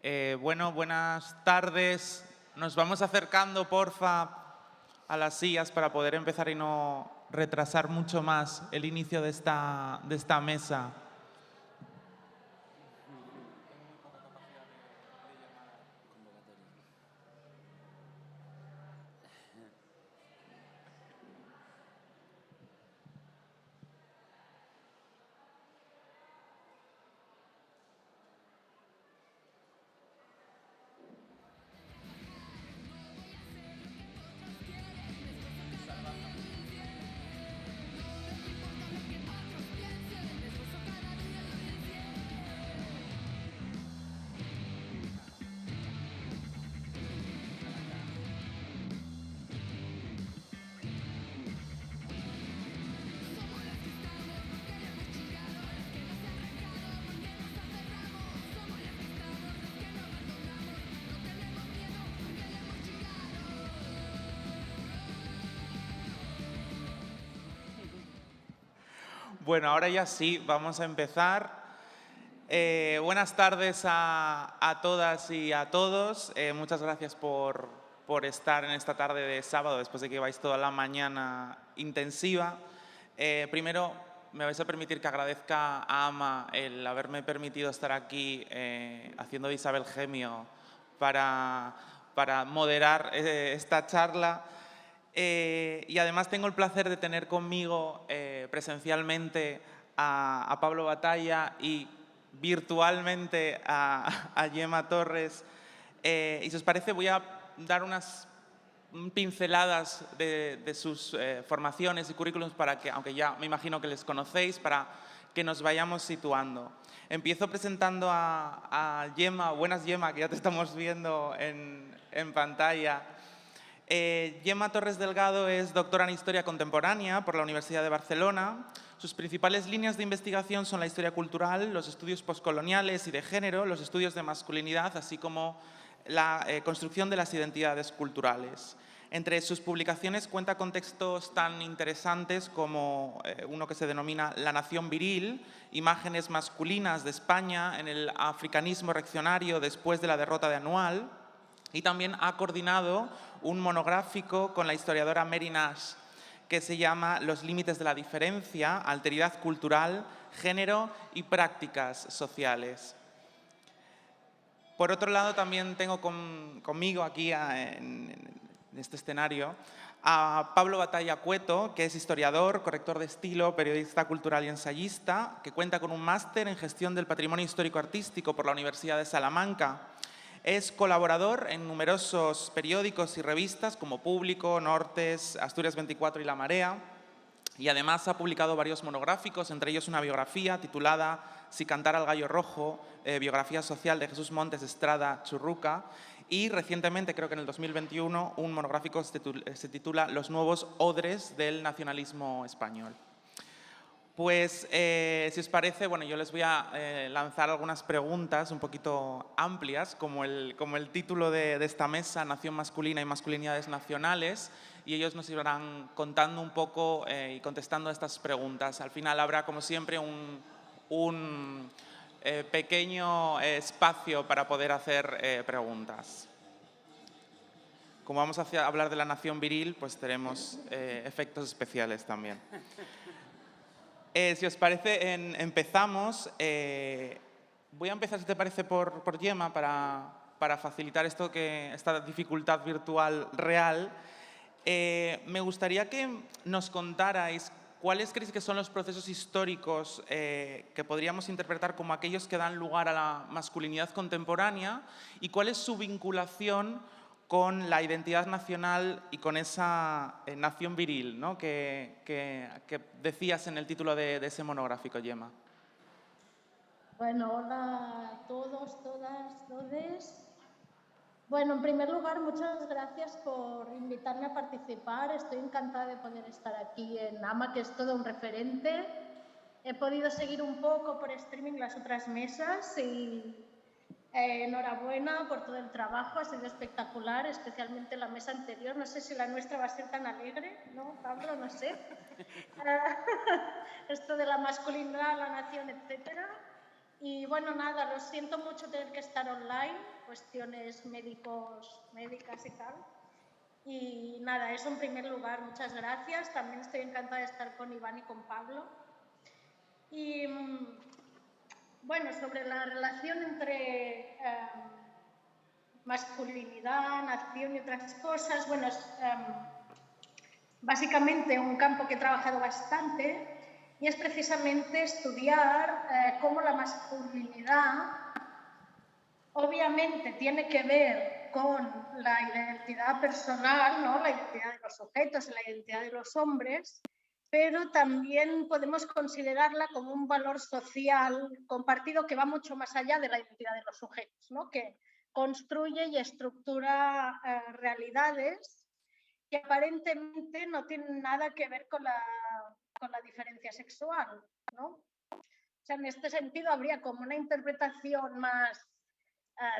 Bueno, buenas tardes. Nos vamos acercando, porfa, a las sillas para poder empezar y no retrasar mucho más el inicio de esta mesa. Bueno, ahora ya sí, vamos a empezar. Buenas tardes a todas y a todos. Muchas gracias por estar en esta tarde de sábado, después de que lleváis toda la mañana intensiva. Primero, me vais a permitir que agradezca a Ama el haberme permitido estar aquí haciendo de Isabel Gemio para moderar esta charla. Y además tengo el placer de tener conmigo presencialmente a Pablo Batalla y virtualmente a Gemma Torres. Y si os parece, voy a dar unas pinceladas de sus formaciones y currículums para que, aunque ya me imagino que les conocéis, para que nos vayamos situando. Empiezo presentando a Gemma. Buenas, Gemma, que ya te estamos viendo en pantalla. Gemma Torres Delgado es doctora en Historia Contemporánea por la Universidad de Barcelona. Sus principales líneas de investigación son la historia cultural, los estudios postcoloniales y de género, los estudios de masculinidad, así como la construcción de las identidades culturales. Entre sus publicaciones cuenta con textos tan interesantes como uno que se denomina La nación viril, imágenes masculinas de España en el africanismo reaccionario después de la derrota de Anual, y también ha coordinado un monográfico con la historiadora Mary Nash que se llama Los límites de la diferencia, alteridad cultural, género y prácticas sociales. Por otro lado, también tengo conmigo aquí en este escenario a Pablo Batalla Cueto, que es historiador, corrector de estilo, periodista cultural y ensayista, que cuenta con un máster en gestión del patrimonio histórico-artístico por la Universidad de Salamanca. Es colaborador en numerosos periódicos y revistas como Público, Nortes, Asturias 24 y La Marea, y además ha publicado varios monográficos, entre ellos una biografía titulada Si cantara el gallo rojo, biografía social de Jesús Montes Estrada Churruca, y recientemente, creo que en el 2021, un monográfico se titula Los nuevos odres del nacionalismo español. Pues, si os parece, bueno, yo les voy a lanzar algunas preguntas un poquito amplias, como el título de esta mesa, Nación masculina y masculinidades nacionales, y ellos nos irán contando un poco y contestando a estas preguntas. Al final habrá, como siempre, un pequeño espacio para poder hacer preguntas. Como vamos a hablar de la nación viril, pues tenemos efectos especiales también. Si os parece, empezamos. Voy a empezar, si te parece, por Gemma para facilitar esta dificultad virtual real. Me gustaría que nos contarais cuáles creéis que son los procesos históricos que podríamos interpretar como aquellos que dan lugar a la masculinidad contemporánea y cuál es su vinculación con la identidad nacional y con esa nación viril, ¿no? que decías en el título de ese monográfico, Gemma. Bueno, hola a todos, todas, todes. Bueno, en primer lugar, muchas gracias por invitarme a participar. Estoy encantada de poder estar aquí en AMA, que es todo un referente. He podido seguir un poco por streaming las otras mesas y enhorabuena por todo el trabajo, ha sido espectacular, especialmente la mesa anterior. No sé si la nuestra va a ser tan alegre, ¿no, Pablo? No sé. Esto de la masculinidad, la nación, etcétera. Y bueno, nada, lo siento mucho tener que estar online, cuestiones médicas y tal. Y nada, eso en primer lugar, muchas gracias. También estoy encantada de estar con Iván y con Pablo. Y bueno, sobre la relación entre masculinidad, nación y otras cosas, bueno, es básicamente un campo que he trabajado bastante y es precisamente estudiar cómo la masculinidad obviamente tiene que ver con la identidad personal, ¿no? La identidad de los sujetos, la identidad de los hombres, pero también podemos considerarla como un valor social compartido que va mucho más allá de la identidad de los sujetos, ¿no? Que construye y estructura realidades que aparentemente no tienen nada que ver con la diferencia sexual, ¿no? O sea, en este sentido habría como una interpretación más,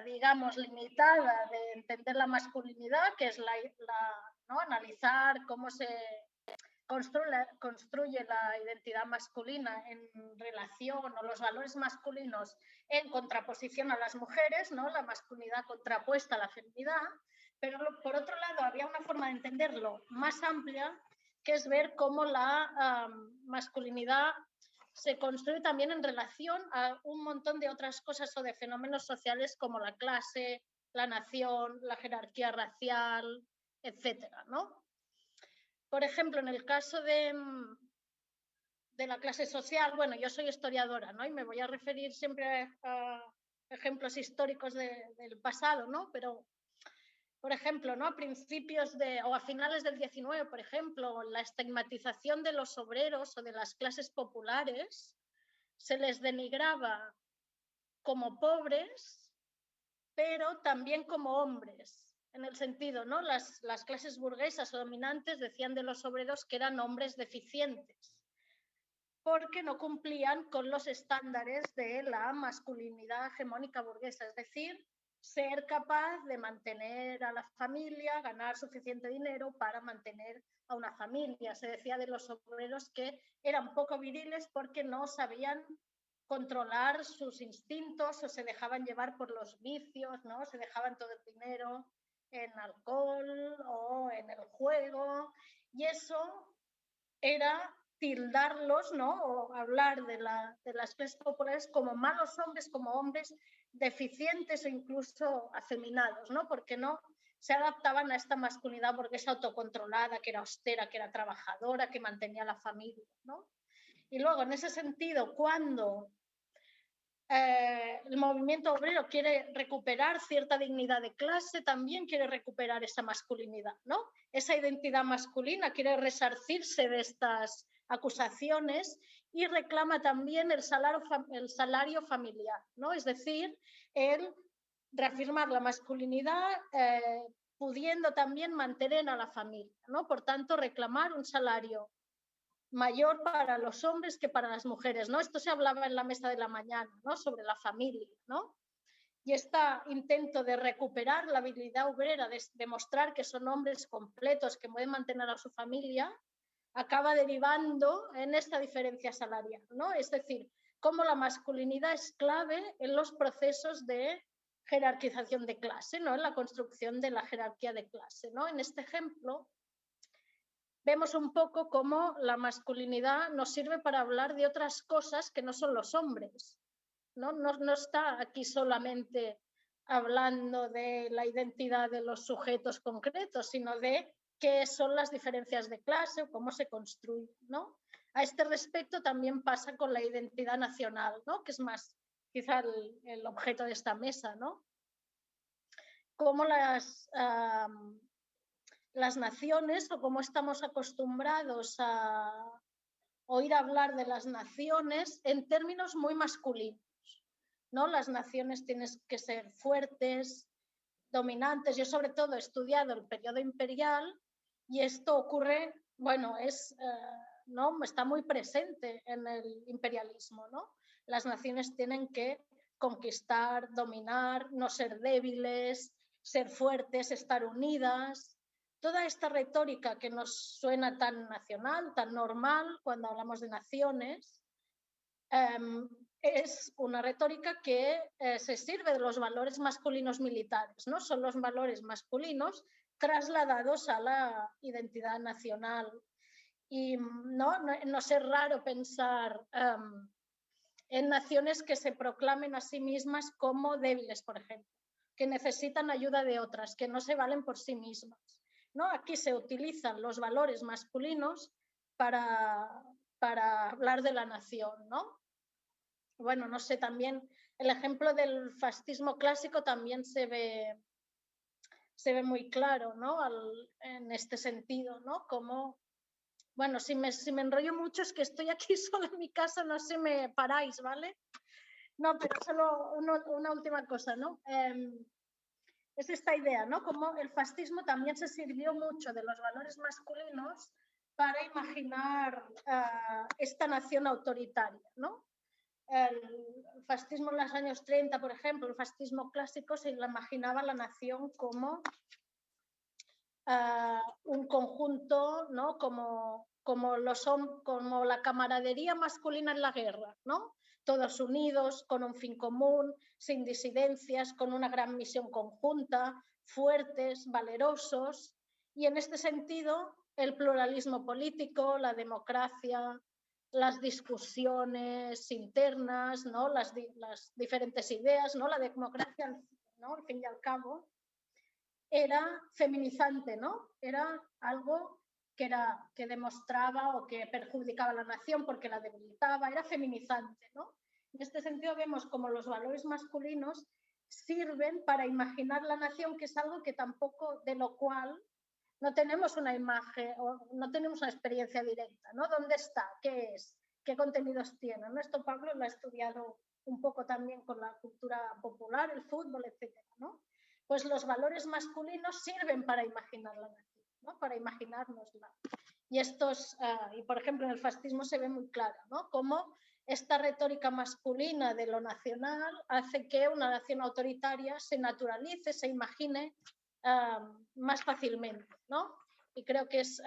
digamos, limitada de entender la masculinidad, que es ¿no? Analizar cómo se construye la identidad masculina en relación o los valores masculinos en contraposición a las mujeres, ¿no? La masculinidad contrapuesta a la feminidad, pero por otro lado había una forma de entenderlo más amplia, que es ver cómo la masculinidad se construye también en relación a un montón de otras cosas o de fenómenos sociales como la clase, la nación, la jerarquía racial, etcétera, ¿no? Por ejemplo, en el caso de la clase social, bueno, yo soy historiadora, ¿no? Y me voy a referir siempre a ejemplos históricos del pasado, ¿no? Pero, por ejemplo, ¿no? A principios o a finales del 19, por ejemplo, la estigmatización de los obreros o de las clases populares se les denigraba como pobres, pero también como hombres. En el sentido, ¿no? Las clases burguesas o dominantes decían de los obreros que eran hombres deficientes, porque no cumplían con los estándares de la masculinidad hegemónica burguesa, es decir, ser capaz de mantener a la familia, ganar suficiente dinero para mantener a una familia. Se decía de los obreros que eran poco viriles porque no sabían controlar sus instintos o se dejaban llevar por los vicios, ¿no? Se dejaban todo el dinero en alcohol o en el juego, y eso era tildarlos, ¿no? O hablar de las clases populares como malos hombres, como hombres deficientes o incluso afeminados, ¿no? Porque no se adaptaban a esta masculinidad burguesa autocontrolada, que era austera, que era trabajadora, que mantenía la familia, ¿no? Y luego, en ese sentido, cuando el movimiento obrero quiere recuperar cierta dignidad de clase, también quiere recuperar esa masculinidad, ¿no? Esa identidad masculina quiere resarcirse de estas acusaciones y reclama también el salario familiar, ¿no? Es decir, el reafirmar la masculinidad pudiendo también mantener a la familia, ¿no? Por tanto, reclamar un salario mayor para los hombres que para las mujeres, ¿no? Esto se hablaba en la mesa de la mañana, ¿no? Sobre la familia, ¿no? Y este intento de recuperar la habilidad obrera, de demostrar que son hombres completos, que pueden mantener a su familia, acaba derivando en esta diferencia salarial, ¿no? Es decir, cómo la masculinidad es clave en los procesos de jerarquización de clase, ¿no? En la construcción de la jerarquía de clase, ¿no? En este ejemplo, vemos un poco cómo la masculinidad nos sirve para hablar de otras cosas que no son los hombres. No está aquí solamente hablando de la identidad de los sujetos concretos, sino de qué son las diferencias de clase o cómo se construyen, ¿no? A este respecto también pasa con la identidad nacional, ¿no? Que es más quizá el objeto de esta mesa, ¿no? Cómo las naciones o cómo estamos acostumbrados a oír hablar de las naciones en términos muy masculinos, ¿no? Las naciones tienen que ser fuertes, dominantes. Yo sobre todo he estudiado el periodo imperial y esto ocurre, bueno, ¿no? Está muy presente en el imperialismo, ¿no? Las naciones tienen que conquistar, dominar, no ser débiles, ser fuertes, estar unidas. Toda esta retórica que nos suena tan nacional, tan normal cuando hablamos de naciones, es una retórica que se sirve de los valores masculinos militares, ¿no? Son los valores masculinos trasladados a la identidad nacional. Y no es raro pensar en naciones que se proclamen a sí mismas como débiles, por ejemplo, que necesitan ayuda de otras, que no se valen por sí mismas, ¿no? Aquí se utilizan los valores masculinos para hablar de la nación, ¿no? Bueno, no sé, también el ejemplo del fascismo clásico también se ve muy claro, ¿no? En este sentido, ¿no? Como, bueno, si me enrollo mucho es que estoy aquí sola en mi casa, no sé, me paráis, ¿vale? No, pero solo una última cosa, ¿no? Es esta idea, ¿no? Como el fascismo también se sirvió mucho de los valores masculinos para imaginar esta nación autoritaria, ¿no? El fascismo en los años 30, por ejemplo, el fascismo clásico, se imaginaba la nación como un conjunto, ¿no? Como la camaradería masculina en la guerra, ¿no? Todos unidos, con un fin común, sin disidencias, con una gran misión conjunta, fuertes, valerosos. Y en este sentido, el pluralismo político, la democracia, las discusiones internas, ¿no? las diferentes ideas, ¿no? La democracia, ¿no? Al fin y al cabo, era feminizante, ¿no? Era algo que demostraba o que perjudicaba a la nación porque la debilitaba, era feminizante, ¿no? En este sentido vemos como los valores masculinos sirven para imaginar la nación, que es algo que tampoco, de lo cual no tenemos una imagen o no tenemos una experiencia directa, ¿no? ¿Dónde está? ¿Qué es? ¿Qué contenidos tiene? ¿No? Esto Pablo lo ha estudiado un poco también con la cultura popular, el fútbol, etcétera, ¿no? Pues los valores masculinos sirven para imaginar la nación, ¿no? Para imaginárnosla. Y y por ejemplo en el fascismo se ve muy claro, ¿no? Cómo esta retórica masculina de lo nacional hace que una nación autoritaria se naturalice, se imagine más fácilmente, ¿no? Y creo que es,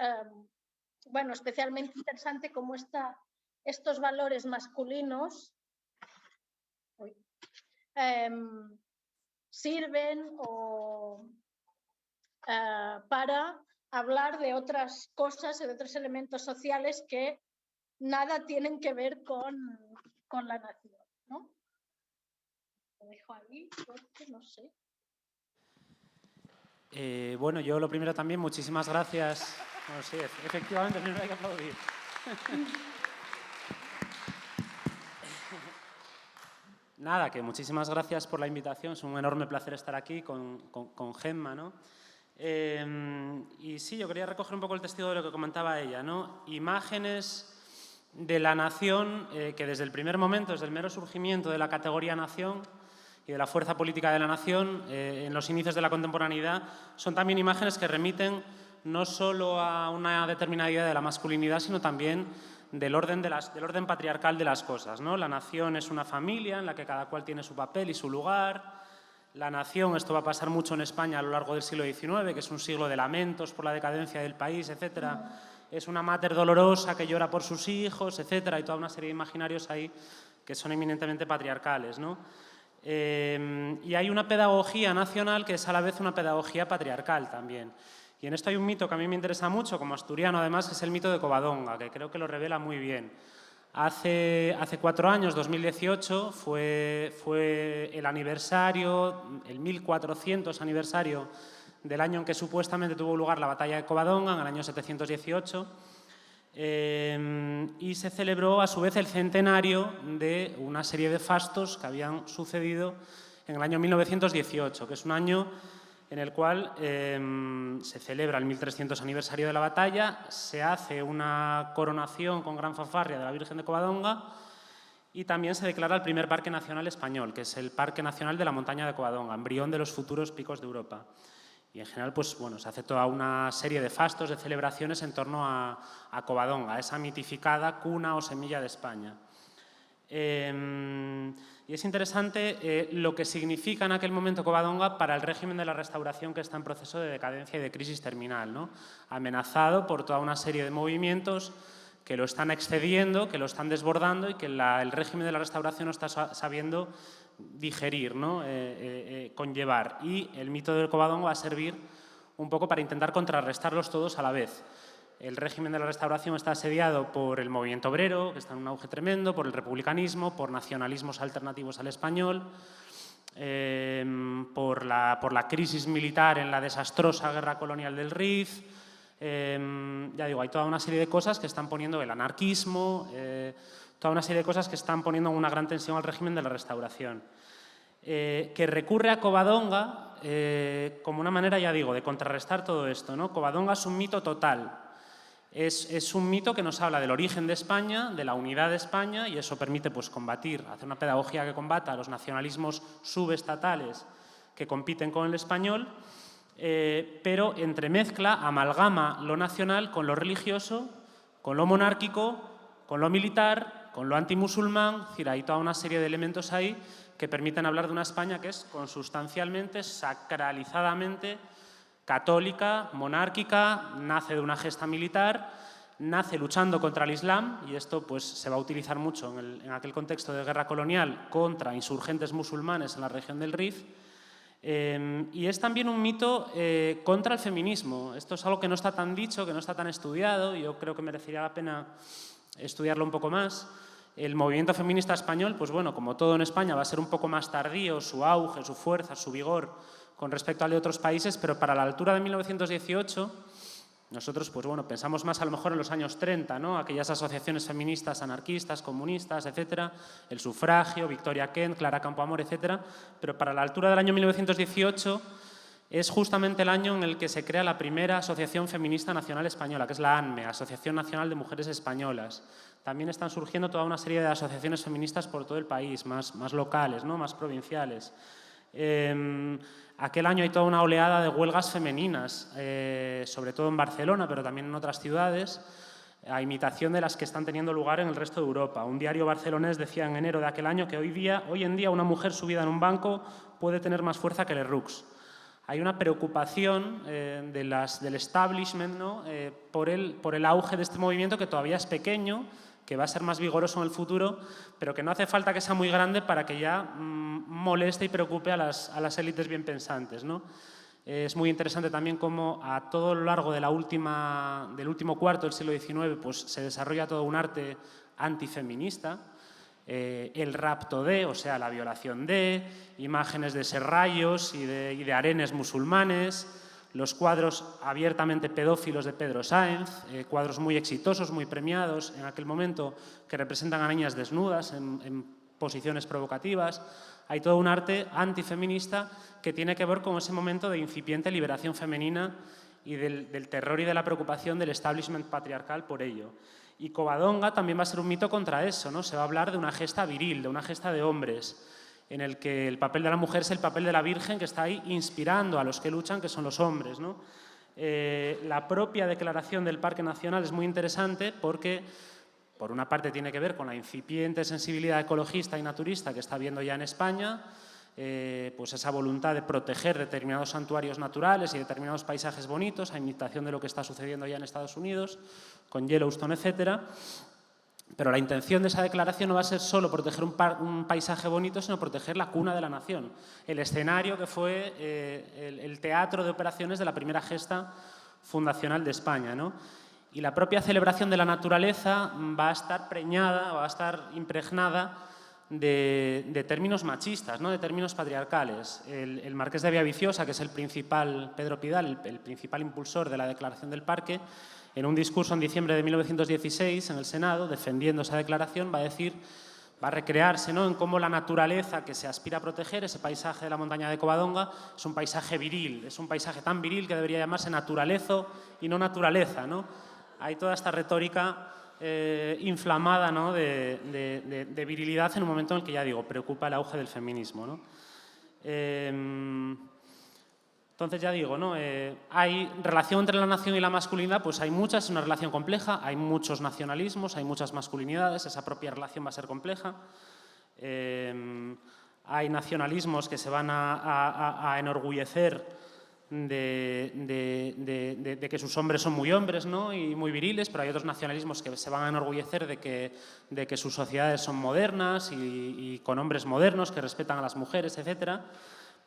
bueno, especialmente interesante cómo estos valores masculinos sirven para hablar de otras cosas, de otros elementos sociales que nada tienen que ver con la nación, ¿no? Lo dejo ahí porque no sé. Bueno, yo lo primero también, muchísimas gracias. Bueno, sí, efectivamente, primero hay que aplaudir. Nada, que muchísimas gracias por la invitación. Es un enorme placer estar aquí con Gemma, ¿no? Y sí, yo quería recoger un poco el testigo de lo que comentaba ella, ¿no? Imágenes de la nación que desde el primer momento, desde el mero surgimiento de la categoría nación y de la fuerza política de la nación, en los inicios de la contemporaneidad, son también imágenes que remiten no solo a una determinada idea de la masculinidad, sino también del orden patriarcal de las cosas, ¿no? La nación es una familia en la que cada cual tiene su papel y su lugar. La nación, esto va a pasar mucho en España a lo largo del siglo XIX, que es un siglo de lamentos por la decadencia del país, etcétera. Es una mater dolorosa que llora por sus hijos, etcétera, y toda una serie de imaginarios ahí que son eminentemente patriarcales, ¿no? Y hay una pedagogía nacional que es a la vez una pedagogía patriarcal también. Y en esto hay un mito que a mí me interesa mucho, como asturiano además, que es el mito de Covadonga, que creo que lo revela muy bien. Hace 4 años, 2018, fue el aniversario, el 1400 aniversario del año en que supuestamente tuvo lugar la batalla de Covadonga, en el año 718, y se celebró a su vez el centenario de una serie de fastos que habían sucedido en el año 1918, que es un año en el cual se celebra el 1300 aniversario de la batalla, se hace una coronación con gran fanfarria de la Virgen de Covadonga y también se declara el primer parque nacional español, que es el Parque Nacional de la Montaña de Covadonga, embrión de los futuros picos de Europa. Y en general, pues bueno, se hace toda una serie de fastos, de celebraciones en torno a Covadonga, esa mitificada cuna o semilla de España. Y es interesante lo que significa en aquel momento Covadonga para el régimen de la Restauración, que está en proceso de decadencia y de crisis terminal, ¿no? Amenazado por toda una serie de movimientos que lo están excediendo, que lo están desbordando y que el régimen de la Restauración no está sabiendo digerir, ¿no? Conllevar. Y el mito del Covadonga va a servir un poco para intentar contrarrestarlos todos a la vez. El régimen de la Restauración está asediado por el movimiento obrero, que está en un auge tremendo, por el republicanismo, por nacionalismos alternativos al español, por la crisis militar en la desastrosa guerra colonial del Rif. Ya digo, hay toda una serie de cosas que están poniendo el anarquismo, toda una serie de cosas que están poniendo una gran tensión al régimen de la Restauración. Que recurre a Covadonga como una manera, ya digo, de contrarrestar todo esto, ¿no? Covadonga es un mito total. Es un mito que nos habla del origen de España, de la unidad de España, y eso permite pues, combatir, hacer una pedagogía que combata los nacionalismos subestatales que compiten con el español, pero entremezcla, amalgama lo nacional con lo religioso, con lo monárquico, con lo militar, con lo antimusulmán. Es decir, hay toda una serie de elementos ahí que permiten hablar de una España que es consustancialmente, sacralizadamente católica, monárquica, nace de una gesta militar, nace luchando contra el Islam, y esto pues, se va a utilizar mucho en aquel contexto de guerra colonial contra insurgentes musulmanes en la región del Rif, y es también un mito contra el feminismo. Esto es algo que no está tan dicho, que no está tan estudiado, y yo creo que merecería la pena estudiarlo un poco más. El movimiento feminista español, pues bueno, como todo en España, va a ser un poco más tardío, su auge, su fuerza, su vigor, con respecto al de otros países, pero para la altura de 1918, nosotros pues bueno, pensamos más a lo mejor en los años 30, ¿no? Aquellas asociaciones feministas, anarquistas, comunistas, etcétera, el sufragio, Victoria Kent, Clara Campoamor, etcétera, pero para la altura del año 1918 es justamente el año en el que se crea la primera Asociación Feminista Nacional Española, que es la ANME, Asociación Nacional de Mujeres Españolas. También están surgiendo toda una serie de asociaciones feministas por todo el país, más locales, ¿no? Más provinciales. Aquel año hay toda una oleada de huelgas femeninas, sobre todo en Barcelona, pero también en otras ciudades, a imitación de las que están teniendo lugar en el resto de Europa. Un diario barcelonés decía en enero de aquel año que hoy en día una mujer subida en un banco puede tener más fuerza que Lerroux. Hay una preocupación del establishment, ¿no? por el auge de este movimiento, que todavía es pequeño, que va a ser más vigoroso en el futuro, pero que no hace falta que sea muy grande para que ya moleste y preocupe a las élites bien pensantes, ¿no? Es muy interesante también cómo a todo lo largo del último cuarto del siglo XIX pues, se desarrolla todo un arte antifeminista, el rapto de, o sea, la violación de, imágenes de serrallos y de harenes musulmanes, los cuadros abiertamente pedófilos de Pedro Sáenz, cuadros muy exitosos, muy premiados en aquel momento, que representan a niñas desnudas en posiciones provocativas. Hay todo un arte antifeminista que tiene que ver con ese momento de incipiente liberación femenina y del terror y de la preocupación del establishment patriarcal por ello. Y Covadonga también va a ser un mito contra eso, ¿no? Se va a hablar de una gesta viril, de una gesta de hombres, en el que el papel de la mujer es el papel de la Virgen que está ahí inspirando a los que luchan, que son los hombres, ¿no? La propia declaración del Parque Nacional es muy interesante porque, por una parte, tiene que ver con la incipiente sensibilidad ecologista y naturista que está habiendo ya en España, pues esa voluntad de proteger determinados santuarios naturales y determinados paisajes bonitos, a imitación de lo que está sucediendo ya en Estados Unidos, con Yellowstone, etcétera. Pero la intención de esa declaración no va a ser solo proteger un paisaje bonito, sino proteger la cuna de la nación, el escenario que fue el teatro de operaciones de la primera gesta fundacional de España, ¿no? Y la propia celebración de la naturaleza va a estar preñada, va a estar impregnada de términos machistas, ¿no? De términos patriarcales. El marqués de Villaviciosa, que es el principal, Pedro Pidal, el principal impulsor de la declaración del parque, en un discurso en diciembre de 1916 en el Senado, defendiendo esa declaración, va a recrearse, ¿no? En cómo la naturaleza que se aspira a proteger, ese paisaje de la montaña de Covadonga, es un paisaje viril, es un paisaje tan viril que debería llamarse naturalezo y no naturaleza, ¿no? Hay toda esta retórica inflamada, ¿no? de virilidad en un momento en el que, ya digo, preocupa el auge del feminismo, ¿no? Entonces, ya digo, ¿no? Hay relación entre la nación y la masculinidad, pues hay muchas, es una relación compleja, hay muchos nacionalismos, hay muchas masculinidades, esa propia relación va a ser compleja. Hay nacionalismos que se van a enorgullecer de que sus hombres son muy hombres, ¿no? Y muy viriles, pero hay otros nacionalismos que se van a enorgullecer de que sus sociedades son modernas y con hombres modernos que respetan a las mujeres, etcétera.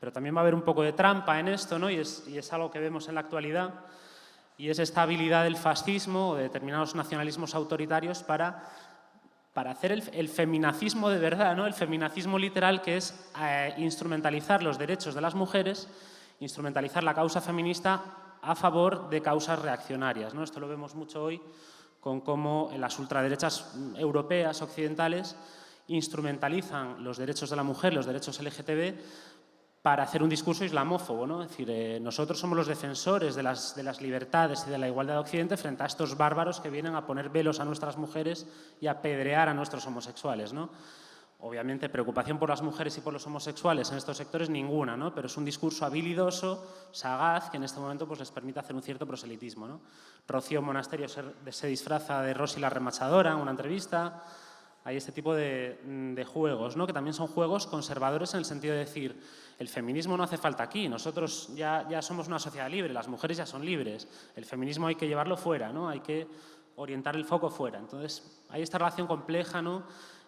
Pero también va a haber un poco de trampa en esto, ¿no? Y es algo que vemos en la actualidad, y es esta habilidad del fascismo o de determinados nacionalismos autoritarios para hacer el feminacismo de verdad, ¿no? El feminacismo literal, que es instrumentalizar los derechos de las mujeres, instrumentalizar la causa feminista a favor de causas reaccionarias, ¿no? Esto lo vemos mucho hoy con cómo las ultraderechas europeas, occidentales, instrumentalizan los derechos de la mujer, los derechos LGTB, para hacer un discurso islamófobo, ¿no? Es decir, nosotros somos los defensores de las libertades y de la igualdad de Occidente frente a estos bárbaros que vienen a poner velos a nuestras mujeres y a apedrear a nuestros homosexuales, ¿no? Obviamente, preocupación por las mujeres y por los homosexuales en estos sectores ninguna, ¿no? Pero es un discurso habilidoso, sagaz, que en este momento pues, les permite hacer un cierto proselitismo, ¿no? Rocío Monasterio se disfraza de Rosy la remachadora en una entrevista. Hay este tipo de juegos, ¿no? Que también son juegos conservadores en el sentido de decir, el feminismo no hace falta aquí, nosotros ya somos una sociedad libre, las mujeres ya son libres, el feminismo hay que llevarlo fuera, ¿no? Hay que orientar el foco fuera. Entonces, hay esta relación compleja, ¿no?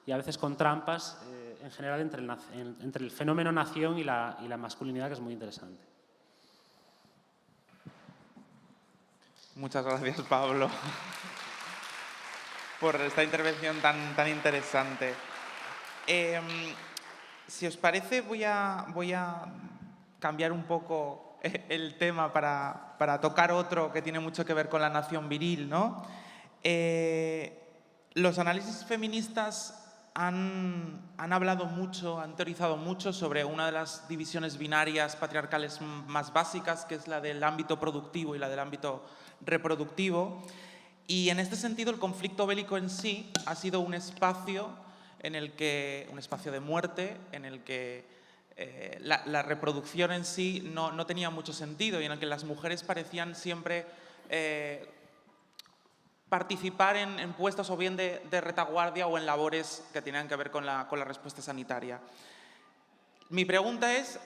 Y a veces con trampas, en general, entre el fenómeno nación y la masculinidad, que es muy interesante. Muchas gracias, Pablo, por esta intervención tan interesante. Si os parece, voy a cambiar un poco el tema para tocar otro que tiene mucho que ver con la nación viril, ¿no? Los análisis feministas han hablado mucho, han teorizado mucho sobre una de las divisiones binarias patriarcales más básicas, que es la del ámbito productivo y la del ámbito reproductivo. Y en este sentido, el conflicto bélico en sí ha sido un espacio un espacio de muerte, en el que la reproducción en sí no tenía mucho sentido y en el que las mujeres parecían siempre participar en puestos o bien de retaguardia o en labores que tenían que ver con la respuesta sanitaria. Mi pregunta es,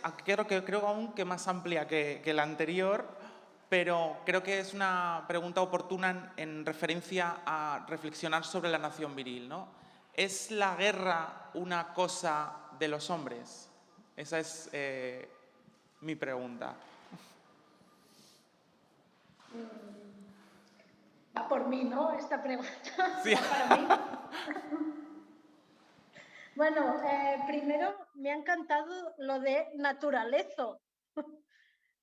creo aún que más amplia que la anterior, pero creo que es una pregunta oportuna en referencia a reflexionar sobre la nación viril, ¿no? ¿Es la guerra una cosa de los hombres? Esa es mi pregunta. Va por mí, ¿no? Esta pregunta. Sí. Va para mí. Bueno, primero me ha encantado lo de naturalezo.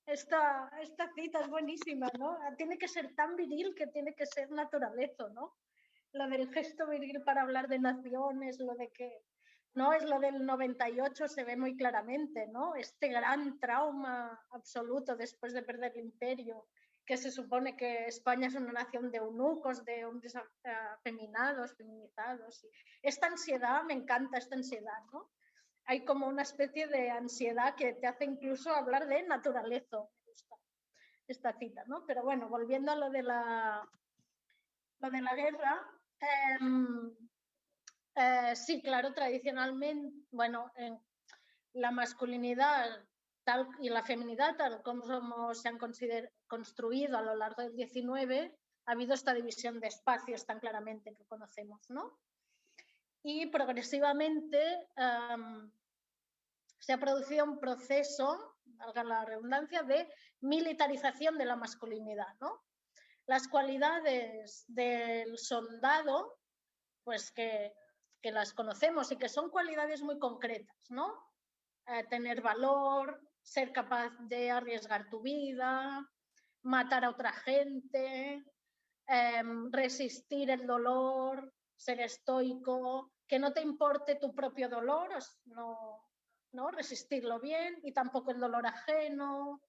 Esta cita es buenísima, ¿no? Tiene que ser tan viril que tiene que ser naturalezo, ¿no? Lo del gesto viril para hablar de naciones, lo de que, ¿no? Es lo del 98, se ve muy claramente, ¿no? Este gran trauma absoluto después de perder el imperio, que se supone que España es una nación de eunucos, de hombres afeminados, feminizados. Y esta ansiedad, me encanta esta ansiedad, ¿no? Hay como una especie de ansiedad que te hace incluso hablar de naturaleza. Me gusta esta cita, ¿no? Pero bueno, volviendo a lo de la guerra, sí, claro, tradicionalmente, bueno, la masculinidad tal, y la feminidad, tal como se han construido a lo largo del XIX, ha habido esta división de espacios tan claramente que conocemos, ¿no? Y progresivamente se ha producido un proceso, valga la redundancia, de militarización de la masculinidad, ¿no? Las cualidades del soldado, pues que las conocemos y que son cualidades muy concretas, ¿no? Tener valor, ser capaz de arriesgar tu vida, matar a otra gente, resistir el dolor, ser estoico, que no te importe tu propio dolor, no resistirlo bien, y tampoco el dolor ajeno,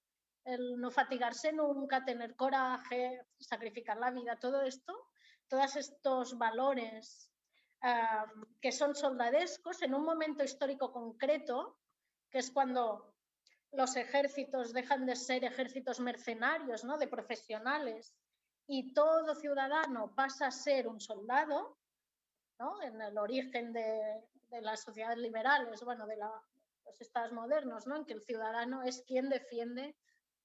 el no fatigarse nunca, tener coraje, sacrificar la vida, todo esto, todos estos valores que son soldadescos en un momento histórico concreto, que es cuando los ejércitos dejan de ser ejércitos mercenarios, ¿no? De profesionales, y todo ciudadano pasa a ser un soldado, ¿no? En el origen de las sociedades liberales, bueno, de los estados modernos, ¿no? En que el ciudadano es quien defiende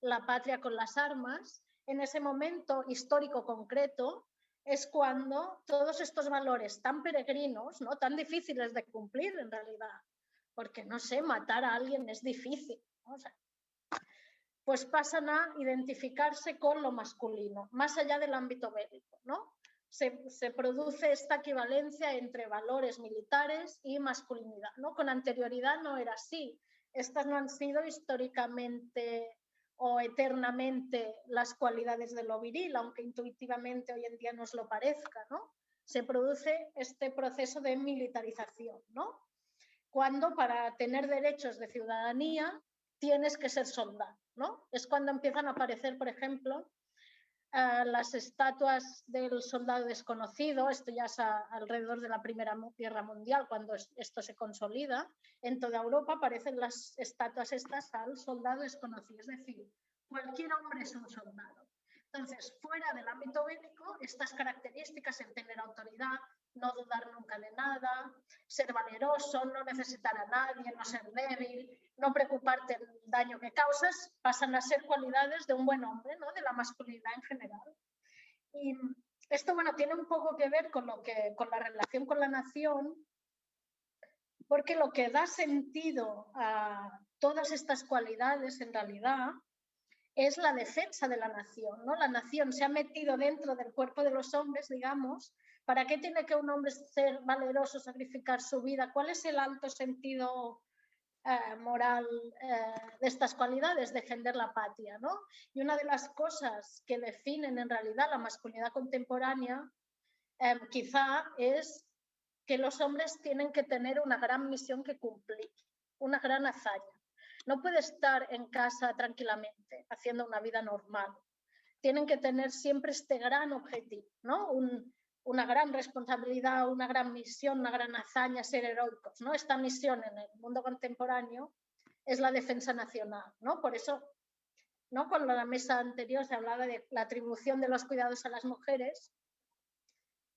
la patria con las armas, en ese momento histórico concreto es cuando todos estos valores tan peregrinos, ¿no?, tan difíciles de cumplir en realidad, porque, no sé, matar a alguien es difícil, ¿no? O sea, pues pasan a identificarse con lo masculino, más allá del ámbito bélico, ¿no? Se produce esta equivalencia entre valores militares y masculinidad, ¿no? Con anterioridad no era así. Estas no han sido históricamente o eternamente las cualidades de lo viril, aunque intuitivamente hoy en día nos lo parezca, ¿no? Se produce este proceso de militarización, ¿no? Cuando para tener derechos de ciudadanía tienes que ser soldado, ¿no? Es cuando empiezan a aparecer, por ejemplo, las estatuas del soldado desconocido. Esto ya es alrededor de la Primera Guerra Mundial, cuando esto se consolida. En toda Europa aparecen las estatuas estas al soldado desconocido, es decir, cualquier hombre es un soldado. Entonces, fuera del ámbito bélico, estas características, el tener autoridad, no dudar nunca de nada, ser valeroso, no necesitar a nadie, no ser débil, no preocuparte del daño que causas, pasan a ser cualidades de un buen hombre, ¿no?, de la masculinidad en general. Y esto, bueno, tiene un poco que ver con la relación con la nación, porque lo que da sentido a todas estas cualidades en realidad es la defensa de la nación, ¿no? La nación se ha metido dentro del cuerpo de los hombres, digamos. ¿Para qué tiene que un hombre ser valeroso, sacrificar su vida? ¿Cuál es el alto sentido moral de estas cualidades? Defender la patria, ¿no? Y una de las cosas que definen en realidad la masculinidad contemporánea quizá es que los hombres tienen que tener una gran misión que cumplir, una gran hazaña. No puede estar en casa tranquilamente haciendo una vida normal. Tienen que tener siempre este gran objetivo, ¿no? Una gran responsabilidad, una gran misión, una gran hazaña, ser heroicos, ¿no? Esta misión en el mundo contemporáneo es la defensa nacional, ¿no? Por eso, ¿no?, con la mesa anterior se hablaba de la atribución de los cuidados a las mujeres,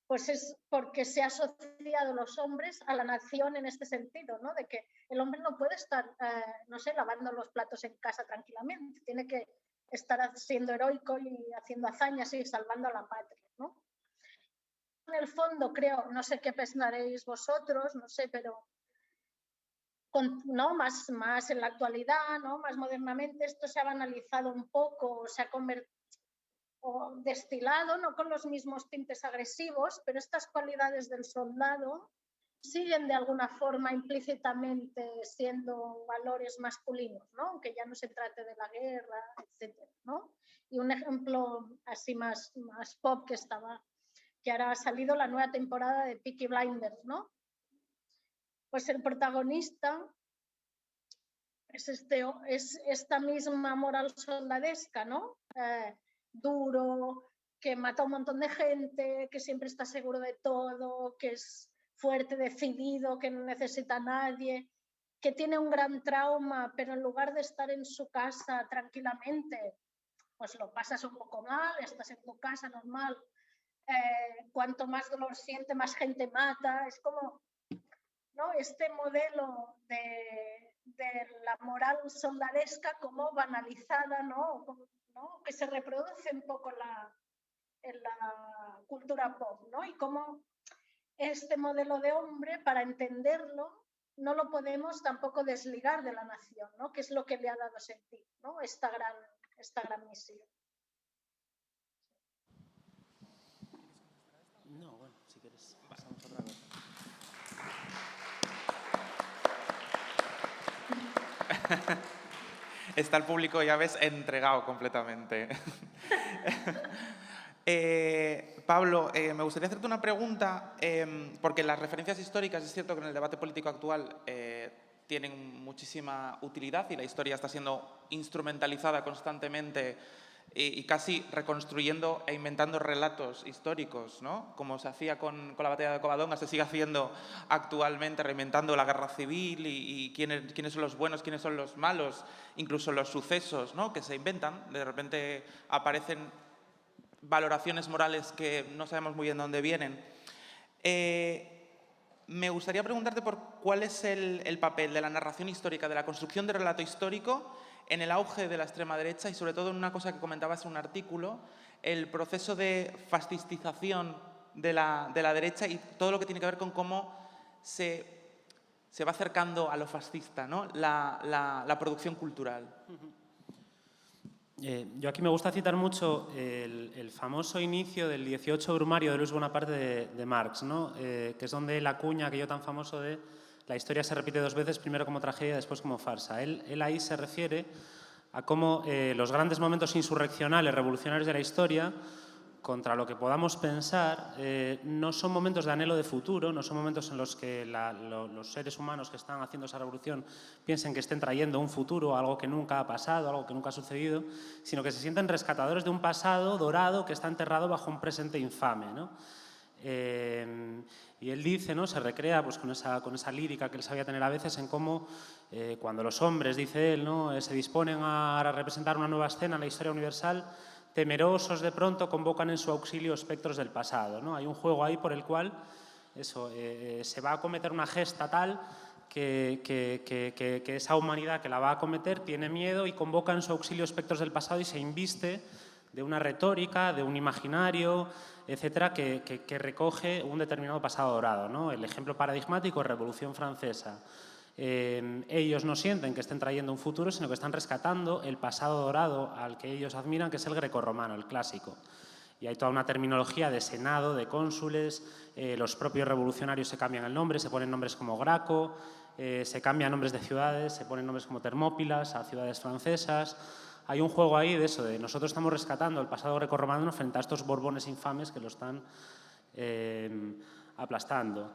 pues es porque se ha asociado los hombres a la nación en este sentido, ¿no? De que el hombre no puede estar, no sé, lavando los platos en casa tranquilamente, tiene que estar siendo heroico y haciendo hazañas y salvando a la patria, ¿no? En el fondo creo, no sé qué pensaréis vosotros, no sé, pero ¿no?, más en la actualidad, ¿no?, más modernamente, esto se ha banalizado un poco, se ha convertido o destilado, no con los mismos tintes agresivos, pero estas cualidades del soldado siguen de alguna forma implícitamente siendo valores masculinos, ¿no?, aunque ya no se trate de la guerra, etcétera, ¿no? Y un ejemplo así más pop que ahora ha salido la nueva temporada de Peaky Blinders, ¿no? Pues el protagonista es esta misma moral soldadesca, ¿no? Duro, que mata a un montón de gente, que siempre está seguro de todo, que es fuerte, decidido, que no necesita a nadie, que tiene un gran trauma, pero en lugar de estar en su casa tranquilamente, pues lo pasas un poco mal, estás en tu casa normal, cuanto más dolor siente, más gente mata, es como, ¿no?, este modelo de la moral soldadesca como banalizada, ¿no?, que se reproduce un poco en la cultura pop, ¿no? Y cómo este modelo de hombre, para entenderlo, no lo podemos tampoco desligar de la nación, ¿no?, que es lo que le ha dado sentido, ¿no?, esta gran misión. No, bueno, si quieres, pasamos otra vez. Está el público, ya ves, entregado completamente. Pablo, me gustaría hacerte una pregunta, porque las referencias históricas, es cierto que en el debate político actual tienen muchísima utilidad y la historia está siendo instrumentalizada constantemente y casi reconstruyendo e inventando relatos históricos, ¿no? Como se hacía con la batalla de Covadonga, se sigue haciendo actualmente, reinventando la guerra civil y quiénes son los buenos, quiénes son los malos, incluso los sucesos, ¿no?, que se inventan. De repente aparecen valoraciones morales que no sabemos muy bien de dónde vienen. me gustaría preguntarte por cuál es el papel de la narración histórica, de la construcción de relato histórico en el auge de la extrema derecha y sobre todo en una cosa que comentabas en un artículo, el proceso de fascistización de la derecha y todo lo que tiene que ver con cómo se va acercando a lo fascista, ¿no? la producción cultural. Yo aquí me gusta citar mucho el famoso inicio del 18 Brumario de Luis Bonaparte de Marx, ¿no? Que es donde él acuña aquello tan famoso de la historia se repite dos veces, primero como tragedia, después como farsa. Él ahí se refiere a cómo los grandes momentos insurreccionales, revolucionarios de la historia, contra lo que podamos pensar, no son momentos de anhelo de futuro, no son momentos en los que los seres humanos que están haciendo esa revolución piensen que estén trayendo un futuro, algo que nunca ha pasado, algo que nunca ha sucedido, sino que se sienten rescatadores de un pasado dorado que está enterrado bajo un presente infame, ¿no? Y él dice, ¿no? Se recrea pues, con esa lírica que él sabía tener a veces en cómo cuando los hombres, dice él, ¿no? Se disponen a representar una nueva escena en la historia universal, temerosos de pronto convocan en su auxilio espectros del pasado, ¿no? Hay un juego ahí por el cual se va a cometer una gesta tal que esa humanidad que la va a cometer tiene miedo y convoca en su auxilio espectros del pasado y se inviste de una retórica, de un imaginario, etcétera, que recoge un determinado pasado dorado, ¿no? El ejemplo paradigmático es Revolución Francesa. Ellos no sienten que estén trayendo un futuro, sino que están rescatando el pasado dorado al que ellos admiran, que es el grecorromano, el clásico. Y hay toda una terminología de senado, de cónsules, los propios revolucionarios se cambian el nombre, se ponen nombres como Graco, se cambian nombres de ciudades, se ponen nombres como Termópilas a ciudades francesas. Hay un juego ahí de eso, de nosotros estamos rescatando el pasado grecorromano frente a estos borbones infames que lo están aplastando.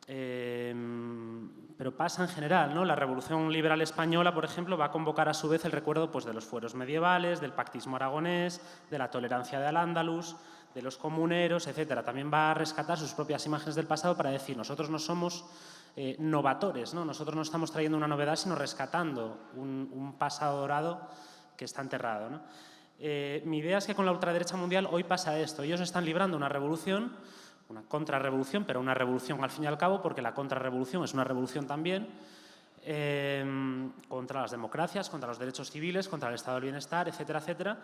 Pero pasa en general, ¿no? La Revolución Liberal Española, por ejemplo, va a convocar a su vez el recuerdo pues, de los fueros medievales, del pactismo aragonés, de la tolerancia de Al-Ándalus, de los comuneros, etc. También va a rescatar sus propias imágenes del pasado para decir, nosotros no somos novatores, ¿no? Nosotros no estamos trayendo una novedad, sino rescatando un pasado dorado que está enterrado, ¿no? Mi idea es que con la ultraderecha mundial hoy pasa esto. Ellos están librando una revolución, una contrarrevolución, pero una revolución al fin y al cabo, porque la contrarrevolución es una revolución también, contra las democracias, contra los derechos civiles, contra el estado del bienestar, etcétera, etcétera,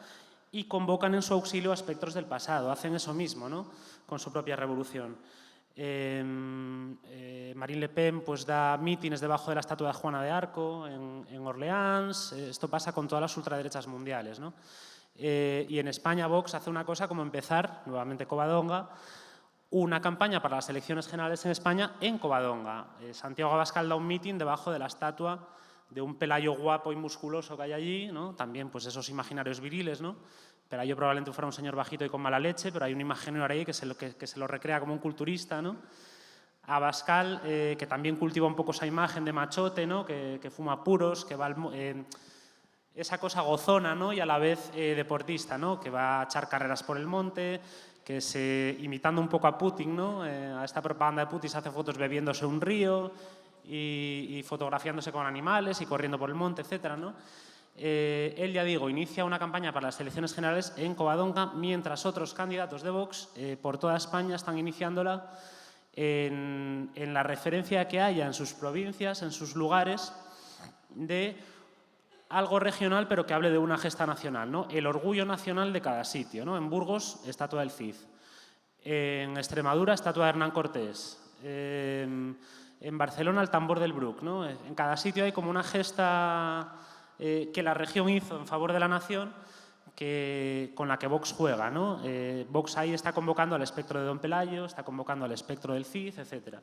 y convocan en su auxilio a espectros del pasado, hacen eso mismo, ¿no? Con su propia revolución. Marine Le Pen pues, da mítines debajo de la estatua de Juana de Arco en Orleans. Esto pasa con todas las ultraderechas mundiales, ¿no? Y en España Vox hace una cosa como empezar, nuevamente Covadonga, una campaña para las elecciones generales en España en Covadonga. Santiago Abascal da un mitin debajo de la estatua de un Pelayo guapo y musculoso que hay allí, ¿no? También pues, esos imaginarios viriles, ¿no? Pelayo probablemente fuera un señor bajito y con mala leche, pero hay un imaginario ahí que se lo recrea como un culturista, ¿no? Abascal, que también cultiva un poco esa imagen de machote, ¿no? Que fuma puros, que va esa cosa gozona, ¿no? Y a la vez deportista, ¿no? Que va a echar carreras por el monte, que imitando un poco a Putin, ¿no? A esta propaganda de Putin se hace fotos bebiéndose un río y fotografiándose con animales y corriendo por el monte, etcétera, ¿no? Él, ya digo, inicia una campaña para las elecciones generales en Covadonga, mientras otros candidatos de Vox por toda España están iniciándola en la referencia que haya en sus provincias, en sus lugares, de algo regional, pero que hable de una gesta nacional, ¿no? El orgullo nacional de cada sitio, ¿no? En Burgos, estatua del Cid. En Extremadura, estatua de Hernán Cortés. En Barcelona, el tambor del Bruc, ¿no? En cada sitio hay como una gesta que la región hizo en favor de la nación con la que Vox juega, ¿no? Vox ahí está convocando al espectro de Don Pelayo, está convocando al espectro del Cid, etc.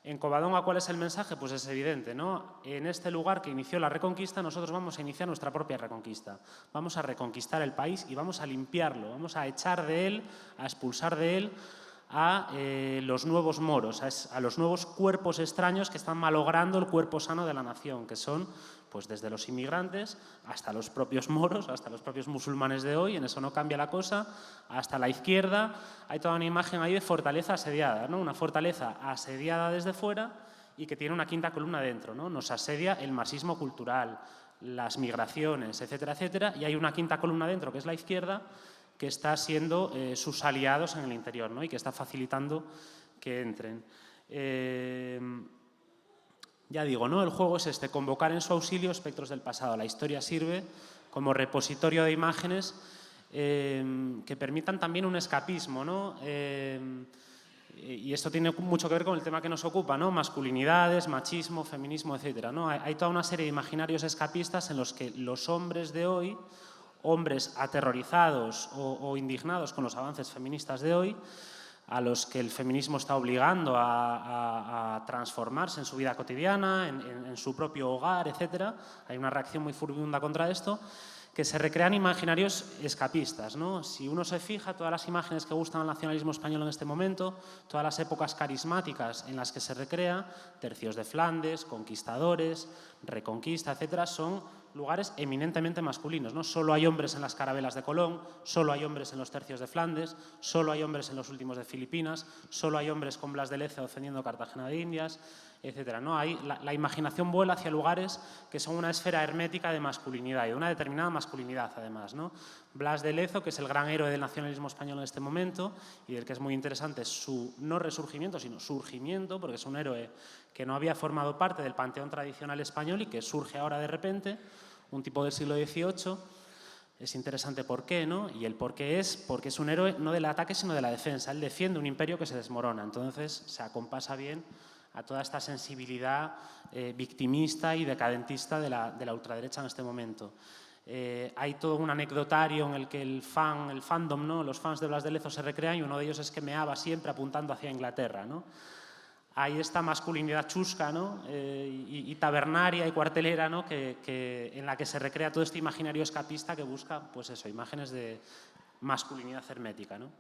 En Covadonga, ¿cuál es el mensaje? Pues es evidente, ¿no? En este lugar que inició la Reconquista, nosotros vamos a iniciar nuestra propia Reconquista. Vamos a reconquistar el país y vamos a limpiarlo, vamos a echar de él, a expulsar de él a los nuevos moros, a los nuevos cuerpos extraños que están malogrando el cuerpo sano de la nación, que son pues desde los inmigrantes hasta los propios moros, hasta los propios musulmanes de hoy, en eso no cambia la cosa, hasta la izquierda. Hay toda una imagen ahí de fortaleza asediada, ¿no? Una fortaleza asediada desde fuera y que tiene una quinta columna dentro, ¿no? Nos asedia el marxismo cultural, las migraciones, etcétera, etcétera, y hay una quinta columna dentro, que es la izquierda, que está siendo sus aliados en el interior, ¿no? Y que está facilitando que entren. Ya digo, ¿no? El juego es convocar en su auxilio espectros del pasado. La historia sirve como repositorio de imágenes que permitan también un escapismo, ¿no? Y esto tiene mucho que ver con el tema que nos ocupa, ¿no? Masculinidades, machismo, feminismo, etcétera, ¿no? Hay toda una serie de imaginarios escapistas en los que los hombres de hoy, hombres aterrorizados o indignados con los avances feministas de hoy, a los que el feminismo está obligando a transformarse en su vida cotidiana, en su propio hogar, etcétera. Hay una reacción muy furibunda contra esto, que se recrean imaginarios escapistas, ¿no? Si uno se fija, todas las imágenes que gustan al nacionalismo español en este momento, todas las épocas carismáticas en las que se recrea, tercios de Flandes, conquistadores, reconquista, etcétera, son lugares eminentemente masculinos, ¿no? Solo hay hombres en las carabelas de Colón, solo hay hombres en los tercios de Flandes, solo hay hombres en los últimos de Filipinas, solo hay hombres con Blas de Lezo defendiendo Cartagena de Indias, etcétera, ¿no? La imaginación vuela hacia lugares que son una esfera hermética de masculinidad y de una determinada masculinidad, además, ¿no? Blas de Lezo, que es el gran héroe del nacionalismo español en este momento y del que es muy interesante su no resurgimiento, sino surgimiento, porque es un héroe que no había formado parte del panteón tradicional español y que surge ahora de repente, un tipo del siglo XVIII. Es interesante por qué, ¿no? Y el por qué es porque es un héroe no del ataque, sino de la defensa. Él defiende un imperio que se desmorona. Entonces, se acompasa bien a toda esta sensibilidad victimista y decadentista de la ultraderecha en este momento. Hay todo un anecdotario en el que el fandom, ¿no? Los fans de Blas de Lezo se recrean y uno de ellos es que meaba siempre apuntando hacia Inglaterra, ¿no? Hay esta masculinidad chusca, ¿no? y tabernaria y cuartelera, ¿no? en la que se recrea todo este imaginario escapista que busca, pues eso, imágenes de masculinidad hermética, ¿no?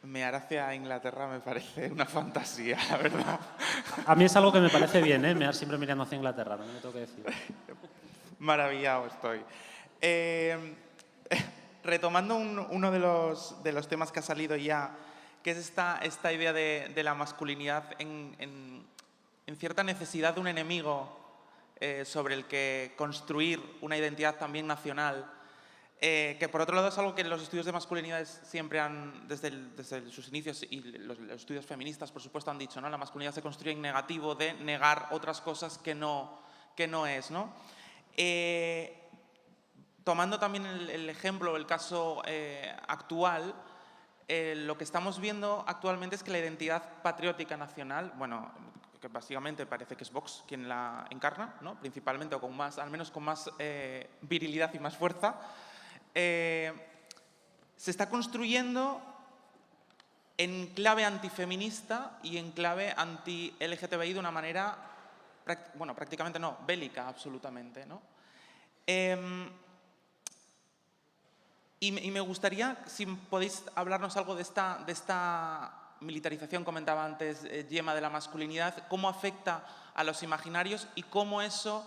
Mear hacia Inglaterra me parece una fantasía, la verdad. A mí es algo que me parece bien, ¿eh? Mear siempre mirando hacia Inglaterra, también me tengo que decir. Maravillado estoy. Retomando uno de los temas que ha salido ya, que es esta idea de la masculinidad en cierta necesidad de un enemigo sobre el que construir una identidad también nacional, que por otro lado es algo que los estudios de masculinidades siempre han, desde sus inicios, y los estudios feministas, por supuesto, han dicho, ¿no? La masculinidad se construye en negativo de negar otras cosas que no es, ¿no? Tomando también el ejemplo, el caso actual, lo que estamos viendo actualmente es que la identidad patriótica nacional, bueno, que básicamente parece que es Vox quien la encarna, ¿no? Principalmente, o con más, al menos con más virilidad y más fuerza, se está construyendo en clave antifeminista y en clave anti-LGTBI de una manera, bueno, prácticamente no, bélica absolutamente, ¿no? Y me gustaría, si podéis hablarnos algo de esta militarización, comentaba antes Gemma, de la masculinidad, cómo afecta a los imaginarios y cómo eso,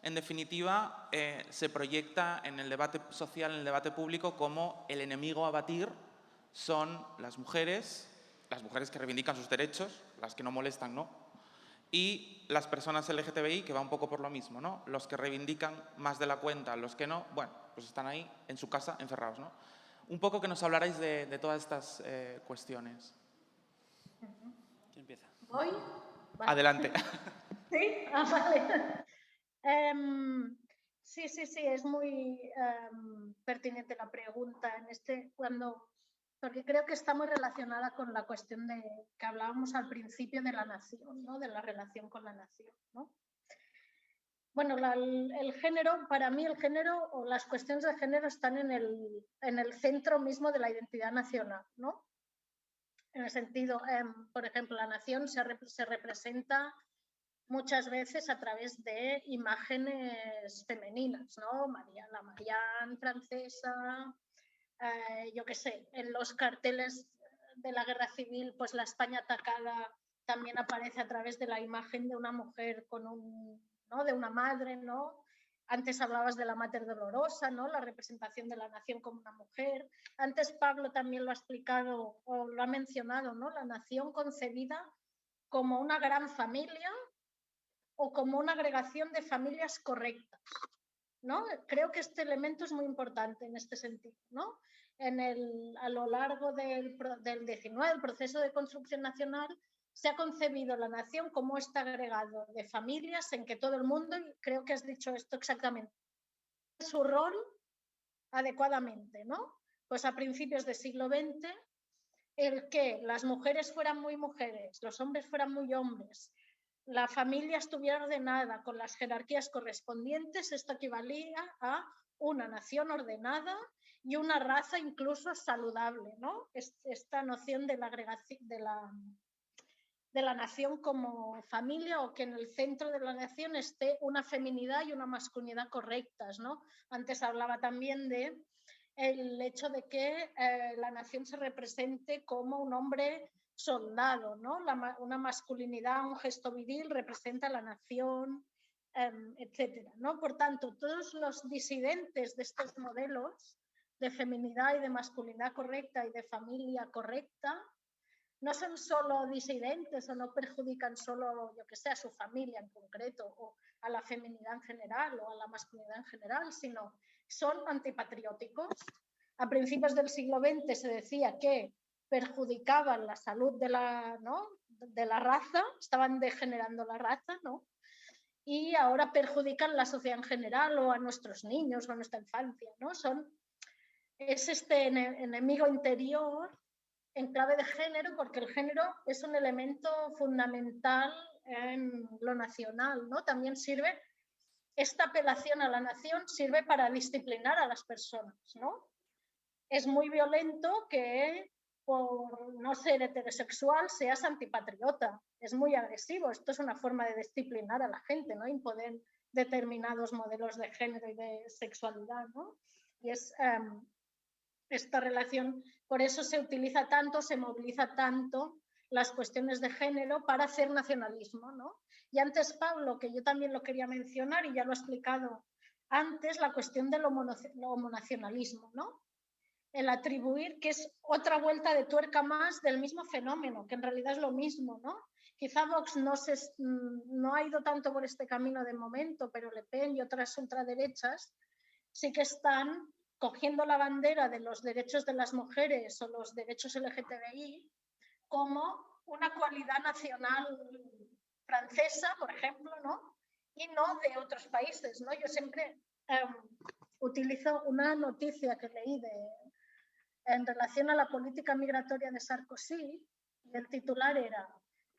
en definitiva, se proyecta en el debate social, en el debate público, como el enemigo a batir son las mujeres que reivindican sus derechos, las que no molestan, ¿no? Y las personas LGTBI, que va un poco por lo mismo, ¿no? Los que reivindican más de la cuenta, los que no, bueno, pues están ahí en su casa encerrados, ¿no? Un poco que nos hablarais de todas estas cuestiones. ¿Quién empieza? ¿Voy? Vale. Adelante. ¿Sí? Ah, vale. Sí, es muy pertinente la pregunta porque creo que está muy relacionada con la cuestión que hablábamos al principio de la nación, ¿no? De la relación con la nación, ¿no? Bueno, el género, para mí el género o las cuestiones de género están en el centro mismo de la identidad nacional, ¿no? En el sentido, por ejemplo, la nación se representa muchas veces a través de imágenes femeninas, ¿no? La Marianne francesa, yo qué sé, en los carteles de la guerra civil, pues la España atacada también aparece a través de la imagen de una mujer ¿no? De una madre, ¿no? Antes hablabas de la Mater Dolorosa, ¿no? La representación de la nación como una mujer. Antes Pablo también lo ha explicado o lo ha mencionado, ¿no? La nación concebida como una gran familia o como una agregación de familias correctas, ¿no? Creo que este elemento es muy importante en este sentido, ¿no? A lo largo del 19, el proceso de construcción nacional, se ha concebido la nación como este agregado de familias en que todo el mundo, y creo que has dicho esto exactamente, su rol adecuadamente, ¿no? Pues a principios del siglo XX, el que las mujeres fueran muy mujeres, los hombres fueran muy hombres, la familia estuviera ordenada con las jerarquías correspondientes, esto equivalía a una nación ordenada y una raza incluso saludable, ¿no? Esta noción de la agregación, de la nación como familia, o que en el centro de la nación esté una feminidad y una masculinidad correctas, ¿no? Antes hablaba también de el hecho de que la nación se represente como un hombre soldado, ¿no? Una masculinidad, un gesto viril representa la nación, etcétera, ¿no? Por tanto, todos los disidentes de estos modelos de feminidad y de masculinidad correcta y de familia correcta no son solo disidentes o no perjudican solo, yo que sé, a su familia en concreto o a la feminidad en general o a la masculinidad en general, sino son antipatrióticos. A principios del siglo XX se decía que perjudicaban la salud de la, ¿no?, de la raza, estaban degenerando la raza, ¿no? Y ahora perjudican la sociedad en general o a nuestros niños o a nuestra infancia, ¿no? Es este enemigo interior en clave de género, porque el género es un elemento fundamental en lo nacional, ¿no? También sirve, esta apelación a la nación sirve para disciplinar a las personas, ¿no? Es muy violento que por no ser heterosexual seas antipatriota, es muy agresivo, esto es una forma de disciplinar a la gente, ¿no? Imponer determinados modelos de género y de sexualidad, ¿no? Y es esta relación, por eso se utiliza tanto, se moviliza tanto las cuestiones de género para hacer nacionalismo, ¿no? Y antes Pablo, que yo también lo quería mencionar y ya lo he explicado antes, la cuestión del homonacionalismo, ¿no? El atribuir, que es otra vuelta de tuerca más del mismo fenómeno, que en realidad es lo mismo, ¿no? Quizá Vox no ha ido tanto por este camino de momento, pero Le Pen y otras ultraderechas sí que están cogiendo la bandera de los derechos de las mujeres o los derechos LGTBI como una cualidad nacional francesa, por ejemplo, ¿no? Y no de otros países, ¿no? Yo siempre utilizo una noticia que leí en relación a la política migratoria de Sarkozy, y el titular era: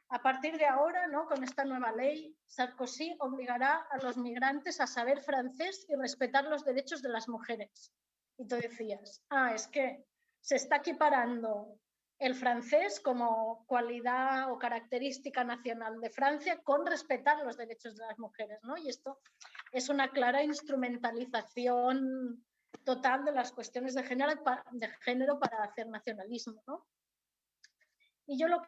a partir de ahora, ¿no?, con esta nueva ley, Sarkozy obligará a los migrantes a saber francés y respetar los derechos de las mujeres. Y tú decías, es que se está equiparando el francés como cualidad o característica nacional de Francia con respetar los derechos de las mujeres, ¿no? Y esto es una clara instrumentalización total de las cuestiones de género para hacer nacionalismo, ¿no? Y yo ¿no?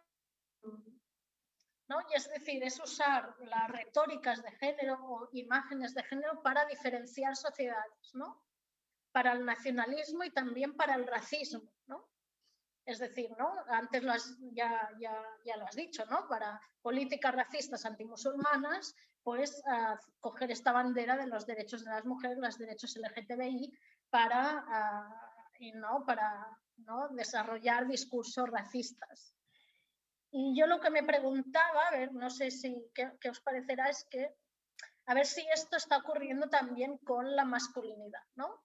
Y es decir, es usar las retóricas de género o imágenes de género para diferenciar sociedades, ¿no? Para el nacionalismo y también para el racismo, ¿no? Es decir, ¿no? Antes ya lo has dicho, ¿no? Para políticas racistas antimusulmanas, pues coger esta bandera de los derechos de las mujeres, los derechos LGTBI, para desarrollar discursos racistas. Y yo lo que me preguntaba, a ver, no sé si qué os parecerá, es que a ver si esto está ocurriendo también con la masculinidad, ¿no?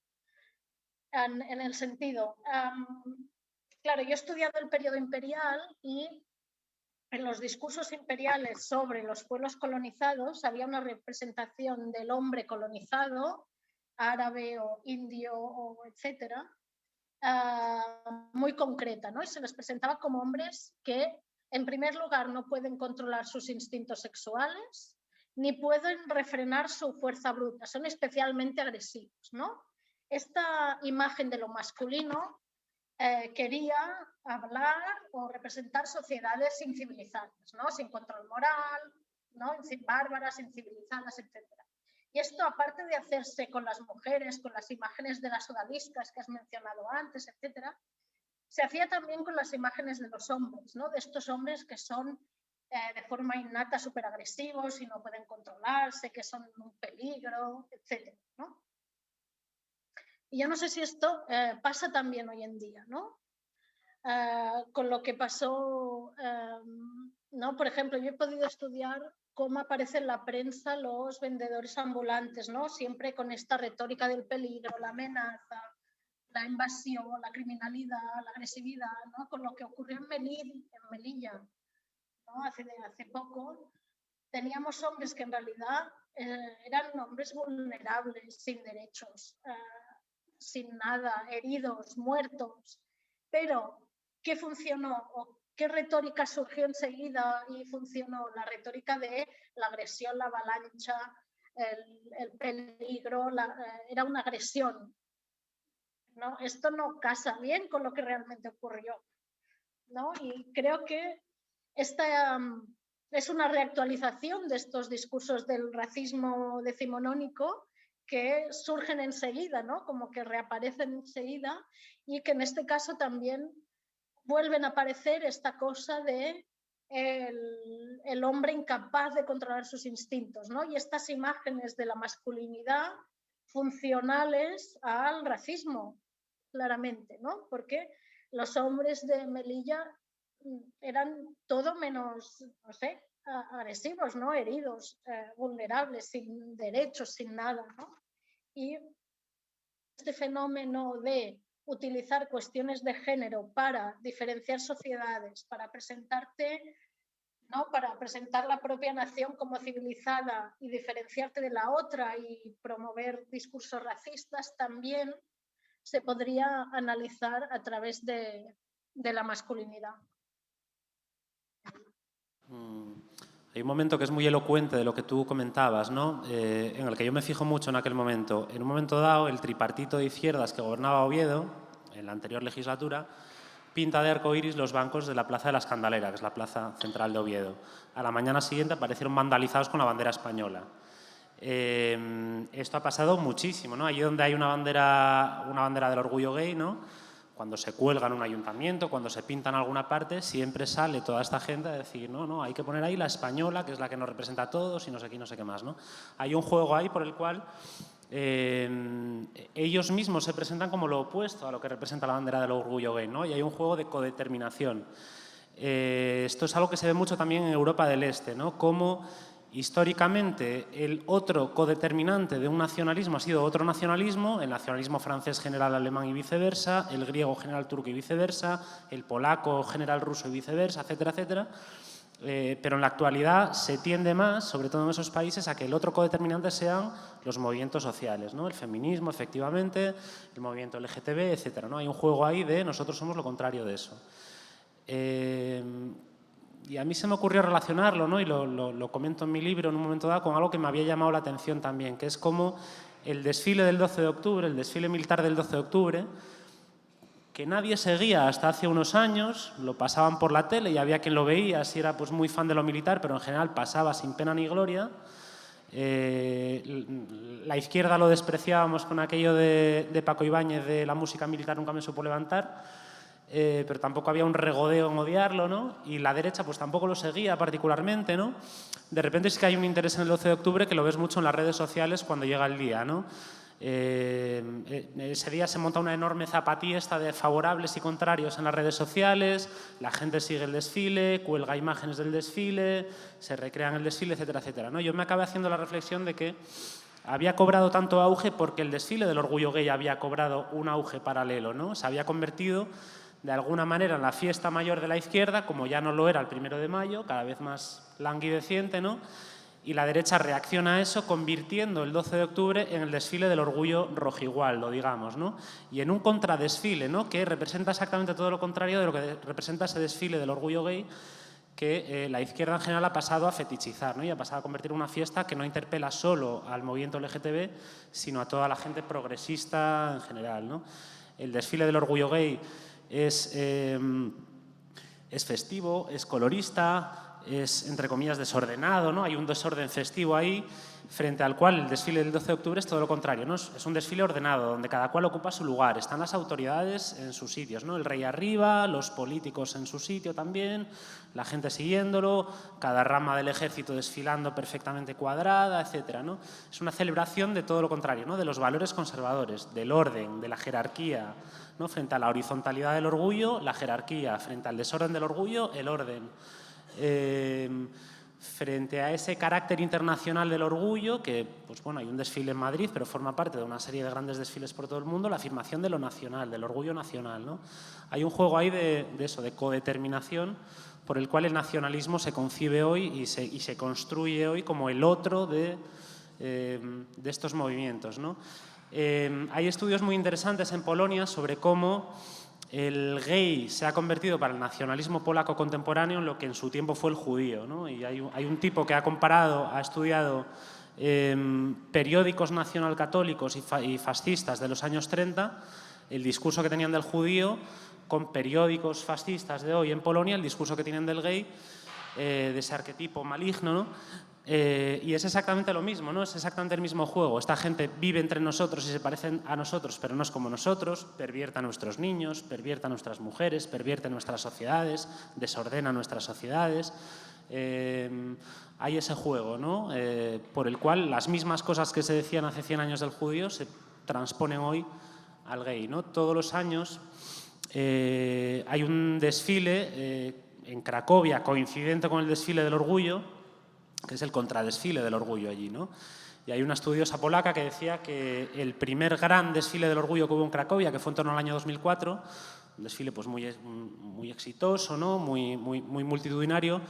En el sentido, claro, yo he estudiado el periodo imperial y en los discursos imperiales sobre los pueblos colonizados había una representación del hombre colonizado, árabe o indio, o etcétera, muy concreta, ¿no? Y se les presentaba como hombres que, en primer lugar, no pueden controlar sus instintos sexuales ni pueden refrenar su fuerza bruta, son especialmente agresivos, ¿no? Esta imagen de lo masculino quería hablar o representar sociedades incivilizadas, ¿no? Sin control moral, ¿no? Bárbaras, incivilizadas, etc. Y esto, aparte de hacerse con las mujeres, con las imágenes de las odaliscas que has mencionado antes, etc., se hacía también con las imágenes de los hombres, ¿no? De estos hombres que son de forma innata súper agresivos y no pueden controlarse, que son un peligro, etc., ¿no? Y yo no sé si esto pasa también hoy en día, ¿no? Con lo que pasó, ¿no? Por ejemplo, yo he podido estudiar cómo aparecen en la prensa los vendedores ambulantes, ¿no? Siempre con esta retórica del peligro, la amenaza, la invasión, la criminalidad, la agresividad, ¿no? Con lo que ocurrió en Melilla, ¿no? Hace poco, teníamos hombres que en realidad eran hombres vulnerables, sin derechos, sin nada, heridos, muertos, pero ¿qué funcionó? ¿O qué retórica surgió enseguida y funcionó? La retórica de la agresión, la avalancha, el peligro, era una agresión, ¿no? Esto no casa bien con lo que realmente ocurrió, ¿no? Y creo que esta es una reactualización de estos discursos del racismo decimonónico que surgen enseguida, ¿no? Como que reaparecen enseguida y que en este caso también vuelven a aparecer esta cosa de el hombre incapaz de controlar sus instintos, ¿no? Y estas imágenes de la masculinidad funcionales al racismo, claramente, ¿no? Porque los hombres de Melilla eran todo menos, no sé, agresivos, ¿no? Heridos, vulnerables, sin derechos, sin nada, ¿no? Y este fenómeno de utilizar cuestiones de género para diferenciar sociedades, para presentarte, ¿no? Para presentar la propia nación como civilizada y diferenciarte de la otra y promover discursos racistas, también se podría analizar a través de la masculinidad. Hay un momento que es muy elocuente de lo que tú comentabas, ¿no? En el que yo me fijo mucho en aquel momento. En un momento dado, el tripartito de izquierdas que gobernaba Oviedo, en la anterior legislatura, pinta de arcoíris los bancos de la Plaza de la Escandalera, que es la plaza central de Oviedo. A la mañana siguiente aparecieron vandalizados con la bandera española. Esto ha pasado muchísimo, ¿no? Allí donde hay una bandera del orgullo gay, ¿no? Cuando se cuelga en un ayuntamiento, cuando se pinta en alguna parte, siempre sale toda esta gente a decir, no, hay que poner ahí la española, que es la que nos representa a todos y no sé qué, no sé qué más, ¿no? Hay un juego ahí por el cual ellos mismos se presentan como lo opuesto a lo que representa la bandera del orgullo gay, ¿no? Y hay un juego de codeterminación. Esto es algo que se ve mucho también en Europa del Este, ¿no? Cómo históricamente el otro codeterminante de un nacionalismo ha sido otro nacionalismo, el nacionalismo francés general alemán y viceversa, el griego general turco y viceversa, el polaco general ruso y viceversa, etcétera, etcétera. Pero en la actualidad se tiende más, sobre todo en esos países, a que el otro codeterminante sean los movimientos sociales, ¿no? El feminismo, efectivamente, el movimiento LGTB, etcétera, ¿no? Hay un juego ahí de nosotros somos lo contrario de eso. Y a mí se me ocurrió relacionarlo, ¿no? Y lo comento en mi libro en un momento dado, con algo que me había llamado la atención también, que es como el desfile del 12 de octubre, el desfile militar del 12 de octubre, que nadie seguía hasta hace unos años, lo pasaban por la tele y había quien lo veía, si era pues muy fan de lo militar, pero en general pasaba sin pena ni gloria. La izquierda lo despreciábamos con aquello de Paco Ibáñez de la música militar nunca me supo levantar, pero tampoco había un regodeo en odiarlo, ¿no? Y la derecha pues tampoco lo seguía particularmente, ¿no? De repente sí que hay un interés en el 12 de octubre que lo ves mucho en las redes sociales cuando llega el día, ¿no? Ese día se monta una enorme zapatiesta de favorables y contrarios en las redes sociales, la gente sigue el desfile, cuelga imágenes del desfile, se recrean el desfile, etcétera, etcétera, ¿no? Yo me acabé haciendo la reflexión de que había cobrado tanto auge porque el desfile del orgullo gay había cobrado un auge paralelo, ¿no? Se había convertido de alguna manera en la fiesta mayor de la izquierda, como ya no lo era el 1 de mayo, cada vez más languideciente, ¿no? Y la derecha reacciona a eso convirtiendo el 12 de octubre en el desfile del orgullo rojigualdo, digamos, ¿no? Y en un contradesfile, ¿no? Que representa exactamente todo lo contrario de lo que representa ese desfile del orgullo gay que la izquierda en general ha pasado a fetichizar, ¿no? Y ha pasado a convertir en una fiesta que no interpela solo al movimiento LGTB, sino a toda la gente progresista en general, ¿no? El desfile del orgullo gay es festivo, es colorista, es, entre comillas, desordenado, ¿no? Hay un desorden festivo ahí, frente al cual el desfile del 12 de octubre es todo lo contrario, ¿no? Es un desfile ordenado, donde cada cual ocupa su lugar. Están las autoridades en sus sitios, ¿no? El rey arriba, los políticos en su sitio también, la gente siguiéndolo, cada rama del ejército desfilando perfectamente cuadrada, etcétera, ¿no? Es una celebración de todo lo contrario, ¿no? De los valores conservadores, del orden, de la jerarquía, ¿no? Frente a la horizontalidad del orgullo, la jerarquía; frente al desorden del orgullo, el orden. Frente a ese carácter internacional del orgullo, que pues bueno, hay un desfile en Madrid, pero forma parte de una serie de grandes desfiles por todo el mundo, la afirmación de lo nacional, del orgullo nacional, ¿no? Hay un juego ahí de eso, de codeterminación, por el cual el nacionalismo se concibe hoy y se construye hoy como el otro de estos movimientos, ¿no? Hay estudios muy interesantes en Polonia sobre cómo el gay se ha convertido para el nacionalismo polaco contemporáneo en lo que en su tiempo fue el judío, ¿no? Y hay un tipo que ha estudiado periódicos nacionalcatólicos y fascistas de los años 30, el discurso que tenían del judío, con periódicos fascistas de hoy en Polonia, el discurso que tienen del gay, de ese arquetipo maligno, ¿no? Y es exactamente lo mismo, ¿no? Es exactamente el mismo juego. Esta gente vive entre nosotros y se parecen a nosotros, pero no es como nosotros, pervierte a nuestros niños, pervierte a nuestras mujeres, pervierte nuestras sociedades, desordena nuestras sociedades. Hay ese juego, ¿no? Por el cual las mismas cosas que se decían hace 100 años del judío se transponen hoy al gay, ¿no? Todos los años hay un desfile en Cracovia coincidente con el desfile del orgullo, que es el contradesfile del orgullo allí, ¿no? Y hay una estudiosa polaca que decía que el primer gran desfile del orgullo que hubo en Cracovia, que fue en torno al año 2004, un desfile pues muy exitoso, ¿no? muy multitudinario,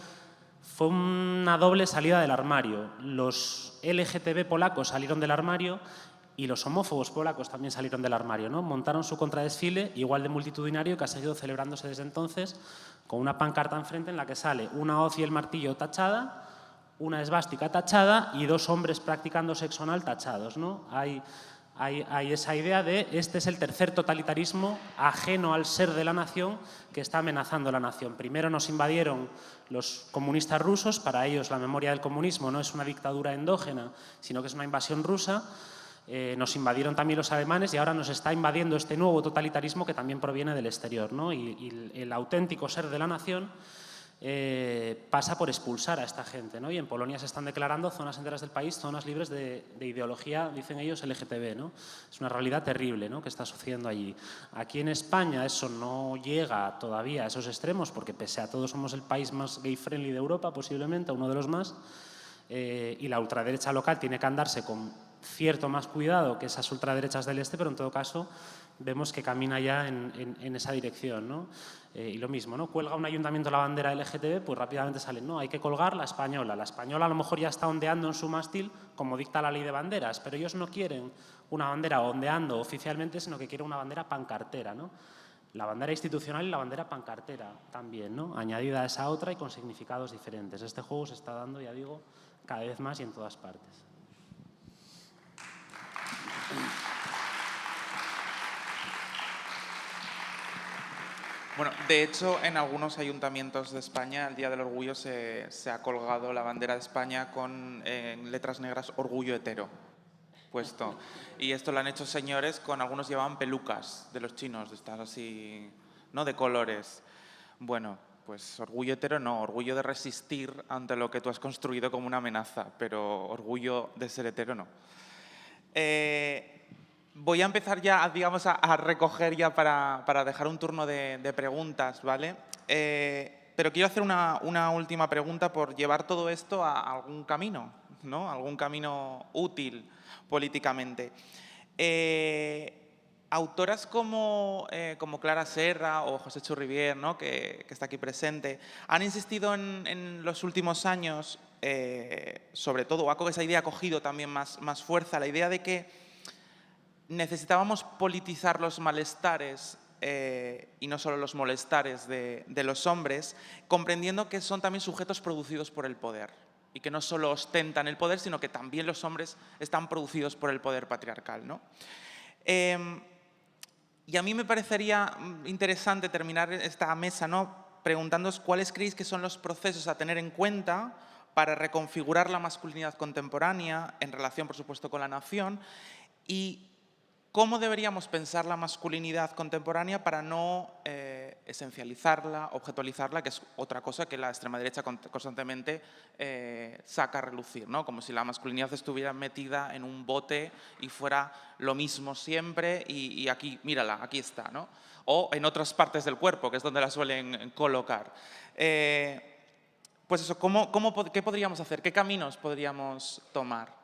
fue una doble salida del armario. Los LGTB polacos salieron del armario y los homófobos polacos también salieron del armario, ¿no? Montaron su contradesfile igual de multitudinario, que ha seguido celebrándose desde entonces, con una pancarta enfrente en la que sale una hoz y el martillo tachada, una esvástica tachada y dos hombres practicando sexo anal tachados, ¿no? Hay esa idea de este es el tercer totalitarismo ajeno al ser de la nación que está amenazando la nación. Primero nos invadieron los comunistas rusos, para ellos la memoria del comunismo no es una dictadura endógena, sino que es una invasión rusa. Nos invadieron también los alemanes y ahora nos está invadiendo este nuevo totalitarismo que también proviene del exterior, ¿no? Y el auténtico ser de la nación pasa por expulsar a esta gente, ¿no? Y en Polonia se están declarando zonas enteras del país zonas libres de ideología, dicen ellos, LGTB, ¿no? Es una realidad terrible, ¿no?, que está sucediendo allí. Aquí en España eso no llega todavía a esos extremos, porque pese a todo somos el país más gay-friendly de Europa, posiblemente, uno de los más, y la ultraderecha local tiene que andarse con cierto más cuidado que esas ultraderechas del este, pero en todo caso vemos que camina ya en esa dirección, ¿no? Y lo mismo, ¿no? Cuelga un ayuntamiento la bandera LGTB, pues rápidamente salen, no, hay que colgar la española. La española a lo mejor ya está ondeando en su mástil, como dicta la ley de banderas, pero ellos no quieren una bandera ondeando oficialmente, sino que quieren una bandera pancartera, ¿no? La bandera institucional y la bandera pancartera también, ¿no? Añadida a esa otra y con significados diferentes. Este juego se está dando, ya digo, cada vez más y en todas partes. Bueno, de hecho, en algunos ayuntamientos de España, el Día del Orgullo se ha colgado la bandera de España con letras negras "Orgullo hetero" puesto. Y esto lo han hecho señores con, algunos llevaban pelucas de los chinos, de estas así, ¿no?, de colores. Bueno, pues orgullo hetero no, orgullo de resistir ante lo que tú has construido como una amenaza, pero orgullo de ser hetero no. Voy a empezar ya, digamos, a recoger ya para dejar un turno de preguntas, ¿vale? Pero quiero hacer una última pregunta por llevar todo esto a algún camino, ¿no? Algún camino útil políticamente. Autoras como Clara Serra o José Churrivier, ¿no?, que está aquí presente, han insistido en los últimos años, sobre todo, o esa idea ha cogido también más fuerza, la idea de que necesitábamos politizar los malestares y no solo los molestares de los hombres, comprendiendo que son también sujetos producidos por el poder y que no solo ostentan el poder, sino que también los hombres están producidos por el poder patriarcal, ¿no? Y a mí me parecería interesante terminar esta mesa, ¿no?, preguntándoos cuáles creéis que son los procesos a tener en cuenta para reconfigurar la masculinidad contemporánea en relación, por supuesto, con la nación, y cómo deberíamos pensar la masculinidad contemporánea para no esencializarla, objetualizarla, que es otra cosa que la extrema derecha constantemente saca a relucir, ¿no? Como si la masculinidad estuviera metida en un bote y fuera lo mismo siempre y aquí, mírala, aquí está, ¿no? O en otras partes del cuerpo, que es donde la suelen colocar. Pues eso, ¿qué podríamos hacer? ¿Qué caminos podríamos tomar?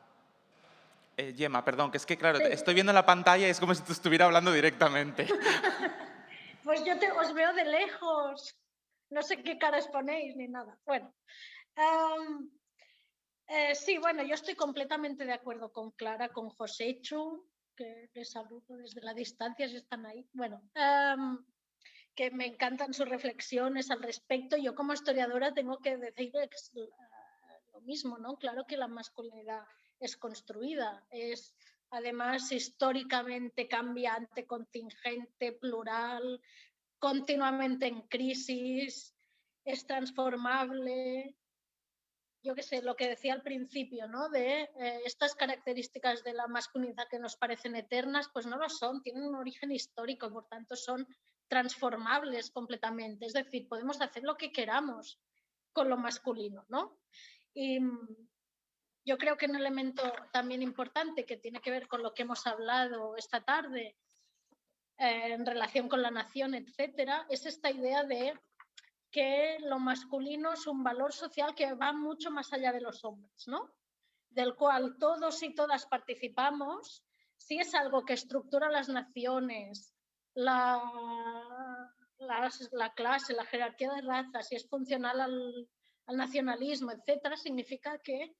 Gemma, perdón, que es que claro, Sí. estoy viendo la pantalla y es como si te estuviera hablando directamente. Pues yo os veo de lejos. No sé qué caras ponéis ni nada. Bueno, sí, bueno, yo estoy completamente de acuerdo con Clara, con Joséchu, que les saludo desde la distancia si están ahí. Bueno, que me encantan sus reflexiones al respecto. Yo como historiadora tengo que decir que es lo mismo, ¿no? Claro que la masculinidad es construida, es además históricamente cambiante, contingente, plural, continuamente en crisis, es transformable. Yo qué sé, lo que decía al principio, ¿no? De estas características de la masculinidad que nos parecen eternas, pues no lo son, tienen un origen histórico, por tanto son transformables completamente. Es decir, podemos hacer lo que queramos con lo masculino, ¿no? Y yo creo que un elemento también importante que tiene que ver con lo que hemos hablado esta tarde en relación con la nación, etcétera, es esta idea de que lo masculino es un valor social que va mucho más allá de los hombres, ¿no? Del cual todos y todas participamos, si es algo que estructura las naciones, la clase, la jerarquía de razas, si es funcional al nacionalismo, etcétera, significa que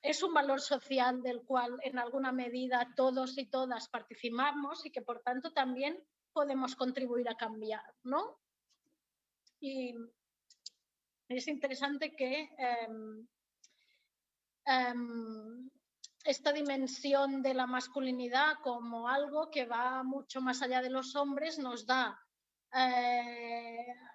es un valor social del cual en alguna medida todos y todas participamos y que por tanto también podemos contribuir a cambiar, ¿no? Y es interesante que esta dimensión de la masculinidad como algo que va mucho más allá de los hombres nos da,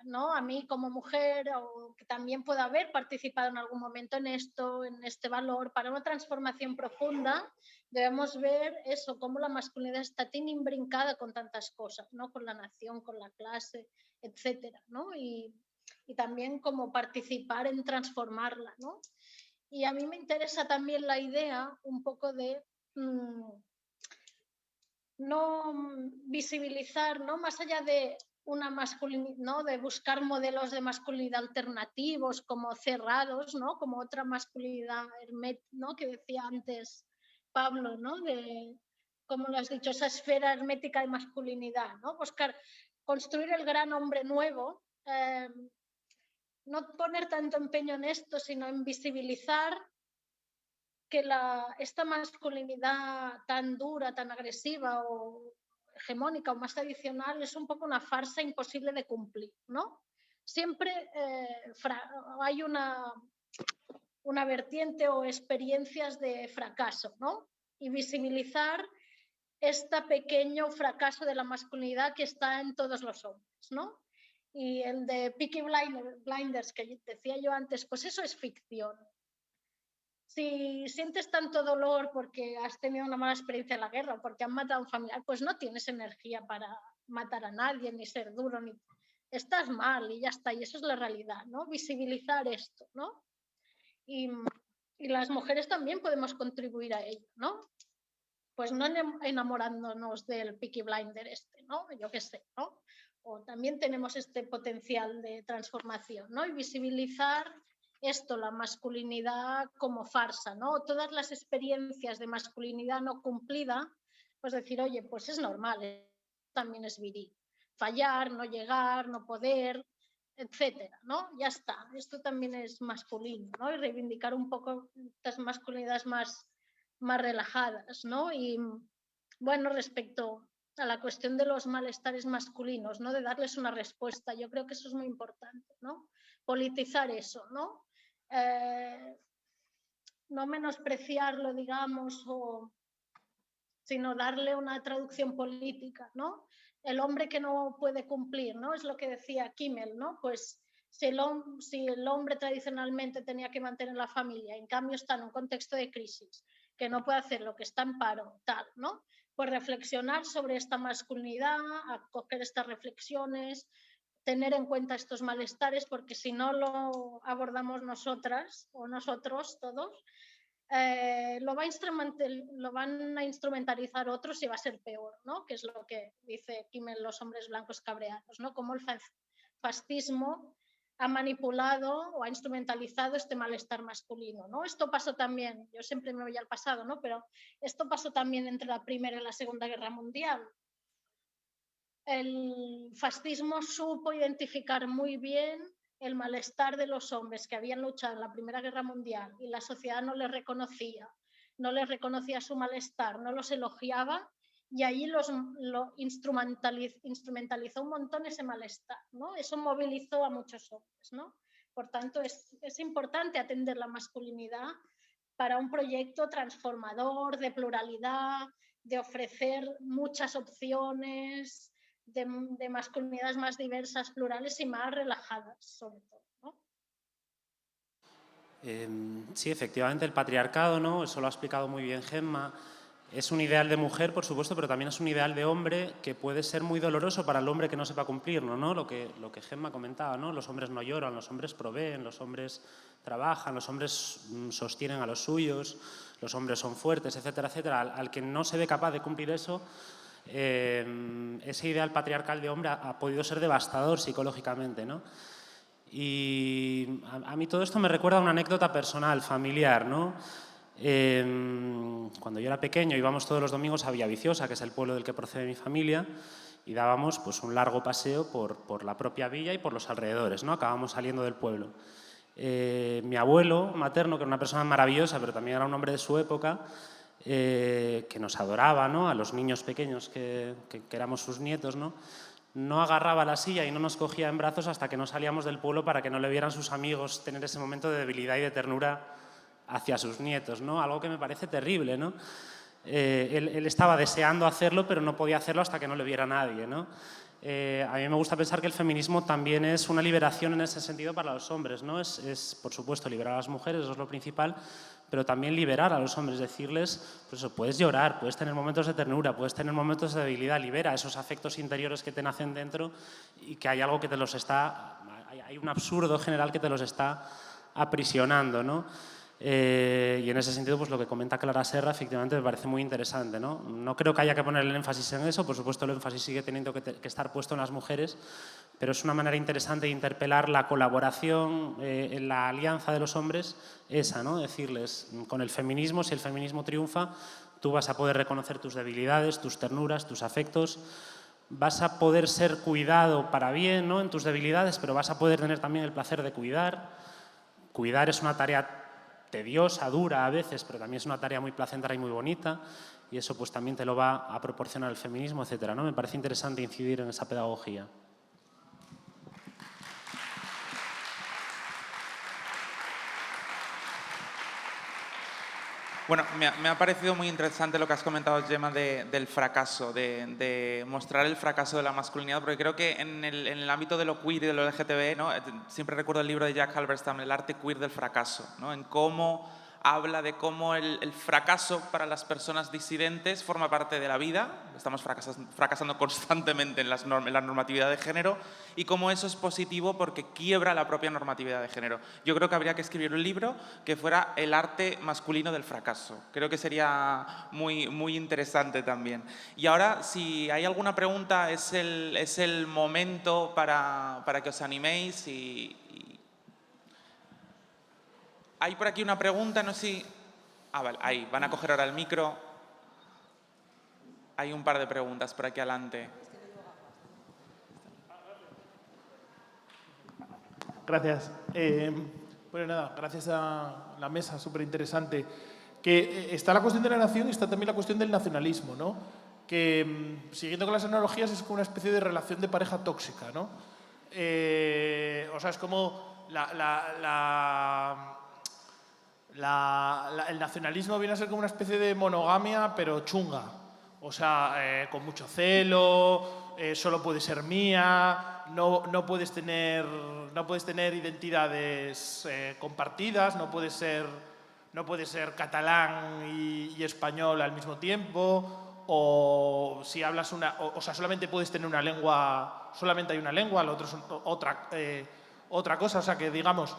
¿no? A mí como mujer, o que también pueda haber participado en algún momento en esto, en este valor, para una transformación profunda, debemos ver eso, cómo la masculinidad está tan imbrincada con tantas cosas, ¿no? Con la nación, con la clase, etcétera, ¿no? Y también como participar en transformarla, ¿no? Y a mí me interesa también la idea un poco de no visibilizar, ¿no? Más allá de una masculinidad, ¿no? De buscar modelos de masculinidad alternativos como cerrados, ¿no? Como otra masculinidad hermética, ¿no? Que decía antes Pablo, ¿no? De, como lo has dicho, esa esfera hermética de masculinidad, ¿no? Buscar construir el gran hombre nuevo, no poner tanto empeño en esto, sino en visibilizar que esta masculinidad tan dura, tan agresiva o hegemónica o más tradicional es un poco una farsa imposible de cumplir, ¿no? Siempre hay una vertiente o experiencias de fracaso, ¿no? Y visibilizar este pequeño fracaso de la masculinidad que está en todos los hombres, ¿no? Y el de Peaky Blinders que decía yo antes, pues eso es ficción. Si sientes tanto dolor porque has tenido una mala experiencia en la guerra o porque han matado a un familiar, pues no tienes energía para matar a nadie, ni ser duro, ni estás mal y ya está, y eso es la realidad, ¿no? Visibilizar esto, ¿no? Y las mujeres también podemos contribuir a ello, ¿no? Pues no enamorándonos del Peaky Blinder ¿no? Yo qué sé, ¿no? O también tenemos este potencial de transformación, ¿no? Y visibilizar esto, la masculinidad como farsa, ¿no? Todas las experiencias de masculinidad no cumplida, pues decir, oye, pues es normal, también es viril. Fallar, no llegar, no poder, etcétera, ¿no? Ya está, esto también es masculino, ¿no? Y reivindicar un poco estas masculinidades más relajadas, ¿no? Y bueno, respecto a la cuestión de los malestares masculinos, ¿no? De darles una respuesta, yo creo que eso es muy importante, ¿no? Politizar eso, ¿no? No menospreciarlo, digamos, sino darle una traducción política, ¿no? el hombre que no puede cumplir, ¿no? Es lo que decía Kimmel, ¿no? Pues si el hombre tradicionalmente tenía que mantener la familia, en cambio está en un contexto de crisis, que no puede hacer lo que está en paro, tal, ¿no? Pues reflexionar sobre esta masculinidad, acoger estas reflexiones, tener en cuenta estos malestares, porque si no lo abordamos nosotras o nosotros todos, lo van a instrumentalizar otros y va a ser peor, ¿no? Que es lo que dice Kimmel, los hombres blancos cabreados, ¿no? Cómo el fascismo ha manipulado o ha instrumentalizado este malestar masculino, ¿no? Esto pasó también, yo siempre me voy al pasado, ¿no? Pero esto pasó también entre la Primera y la Segunda Guerra Mundial. El fascismo supo identificar muy bien el malestar de los hombres que habían luchado en la Primera Guerra Mundial y la sociedad no les reconocía su malestar, no los elogiaba, y allí lo instrumentalizó un montón ese malestar, ¿no? Eso movilizó a muchos hombres, ¿no? Por tanto, es importante atender la masculinidad para un proyecto transformador, de pluralidad, de ofrecer muchas opciones, de masculinidades más diversas, plurales y más relajadas, sobre todo, ¿no? Sí, efectivamente, el patriarcado, ¿no? Eso lo ha explicado muy bien Gemma. Es un ideal de mujer, por supuesto, pero también es un ideal de hombre que puede ser muy doloroso para el hombre que no sepa cumplirlo, ¿no? Lo que Gemma comentaba, ¿no? Los hombres no lloran, los hombres proveen, los hombres trabajan, los hombres sostienen a los suyos, los hombres son fuertes, etcétera, etcétera. Al que no se ve capaz de cumplir eso, ese ideal patriarcal de hombre ha podido ser devastador psicológicamente, ¿no? Y a mí todo esto me recuerda a una anécdota personal, familiar, ¿no? Cuando yo era pequeño íbamos todos los domingos a Villaviciosa, que es el pueblo del que procede mi familia, y dábamos pues, un largo paseo por la propia villa y por los alrededores, ¿no? Acabamos saliendo del pueblo. Mi abuelo materno, que era una persona maravillosa, pero también era un hombre de su época, que nos adoraba, ¿no? A los niños pequeños que éramos sus nietos, ¿no? No agarraba la silla y no nos cogía en brazos hasta que no salíamos del pueblo para que no le vieran sus amigos tener ese momento de debilidad y de ternura hacia sus nietos, ¿no? Algo que me parece terrible, ¿no? Él estaba deseando hacerlo, pero no podía hacerlo hasta que no le viera nadie, ¿no? A mí me gusta pensar que el feminismo también es una liberación en ese sentido para los hombres, ¿no? Es por supuesto, liberar a las mujeres, eso es lo principal, pero también liberar a los hombres, decirles, pues eso, puedes llorar, puedes tener momentos de ternura, puedes tener momentos de debilidad, libera esos afectos interiores que te nacen dentro y que hay algo que te los está, hay un absurdo general que te los está aprisionando, ¿no? Y en ese sentido, pues lo que comenta Clara Serra efectivamente me parece muy interesante, ¿no? No creo que haya que poner el énfasis en eso, por supuesto el énfasis sigue teniendo que estar puesto en las mujeres, pero es una manera interesante de interpelar la colaboración en la alianza de los hombres, esa, ¿no? Decirles, con el feminismo, si el feminismo triunfa, tú vas a poder reconocer tus debilidades, tus ternuras, tus afectos, vas a poder ser cuidado para bien, ¿no? En tus debilidades, pero vas a poder tener también el placer de cuidar. Cuidar es una tarea tediosa, dura a veces, pero también es una tarea muy placentera y muy bonita, y eso pues también te lo va a proporcionar el feminismo, etcétera, ¿no? Me parece interesante incidir en esa pedagogía. Bueno, me ha parecido muy interesante lo que has comentado, Gemma, del fracaso, de mostrar el fracaso de la masculinidad, porque creo que en el ámbito de lo queer y de lo LGTB, ¿no? Siempre recuerdo el libro de Jack Halberstam, El arte queer del fracaso, ¿no? En cómo habla de cómo el fracaso para las personas disidentes forma parte de la vida, estamos fracasando constantemente en la normatividad de género, y cómo eso es positivo porque quiebra la propia normatividad de género. Yo creo que habría que escribir un libro que fuera el arte masculino del fracaso. Creo que sería muy interesante también. Y ahora, si hay alguna pregunta, es el momento para que os animéis Hay por aquí una pregunta, no sé si... Ah, vale, ahí, van a coger ahora el micro. Hay un par de preguntas por aquí adelante. Gracias. Bueno, nada, gracias a la mesa, súper interesante. Que está la cuestión de la nación y está también la cuestión del nacionalismo, ¿no? Que, siguiendo con las analogías, es como una especie de relación de pareja tóxica, ¿no? O sea, es como el nacionalismo viene a ser como una especie de monogamia, pero chunga. O sea, con mucho celo, solo puede ser mía, no puedes tener identidades compartidas, no puedes ser catalán y español al mismo tiempo, o si hablas o sea, solamente puedes tener una lengua, solamente hay una lengua, lo otro es otra cosa. O sea, que digamos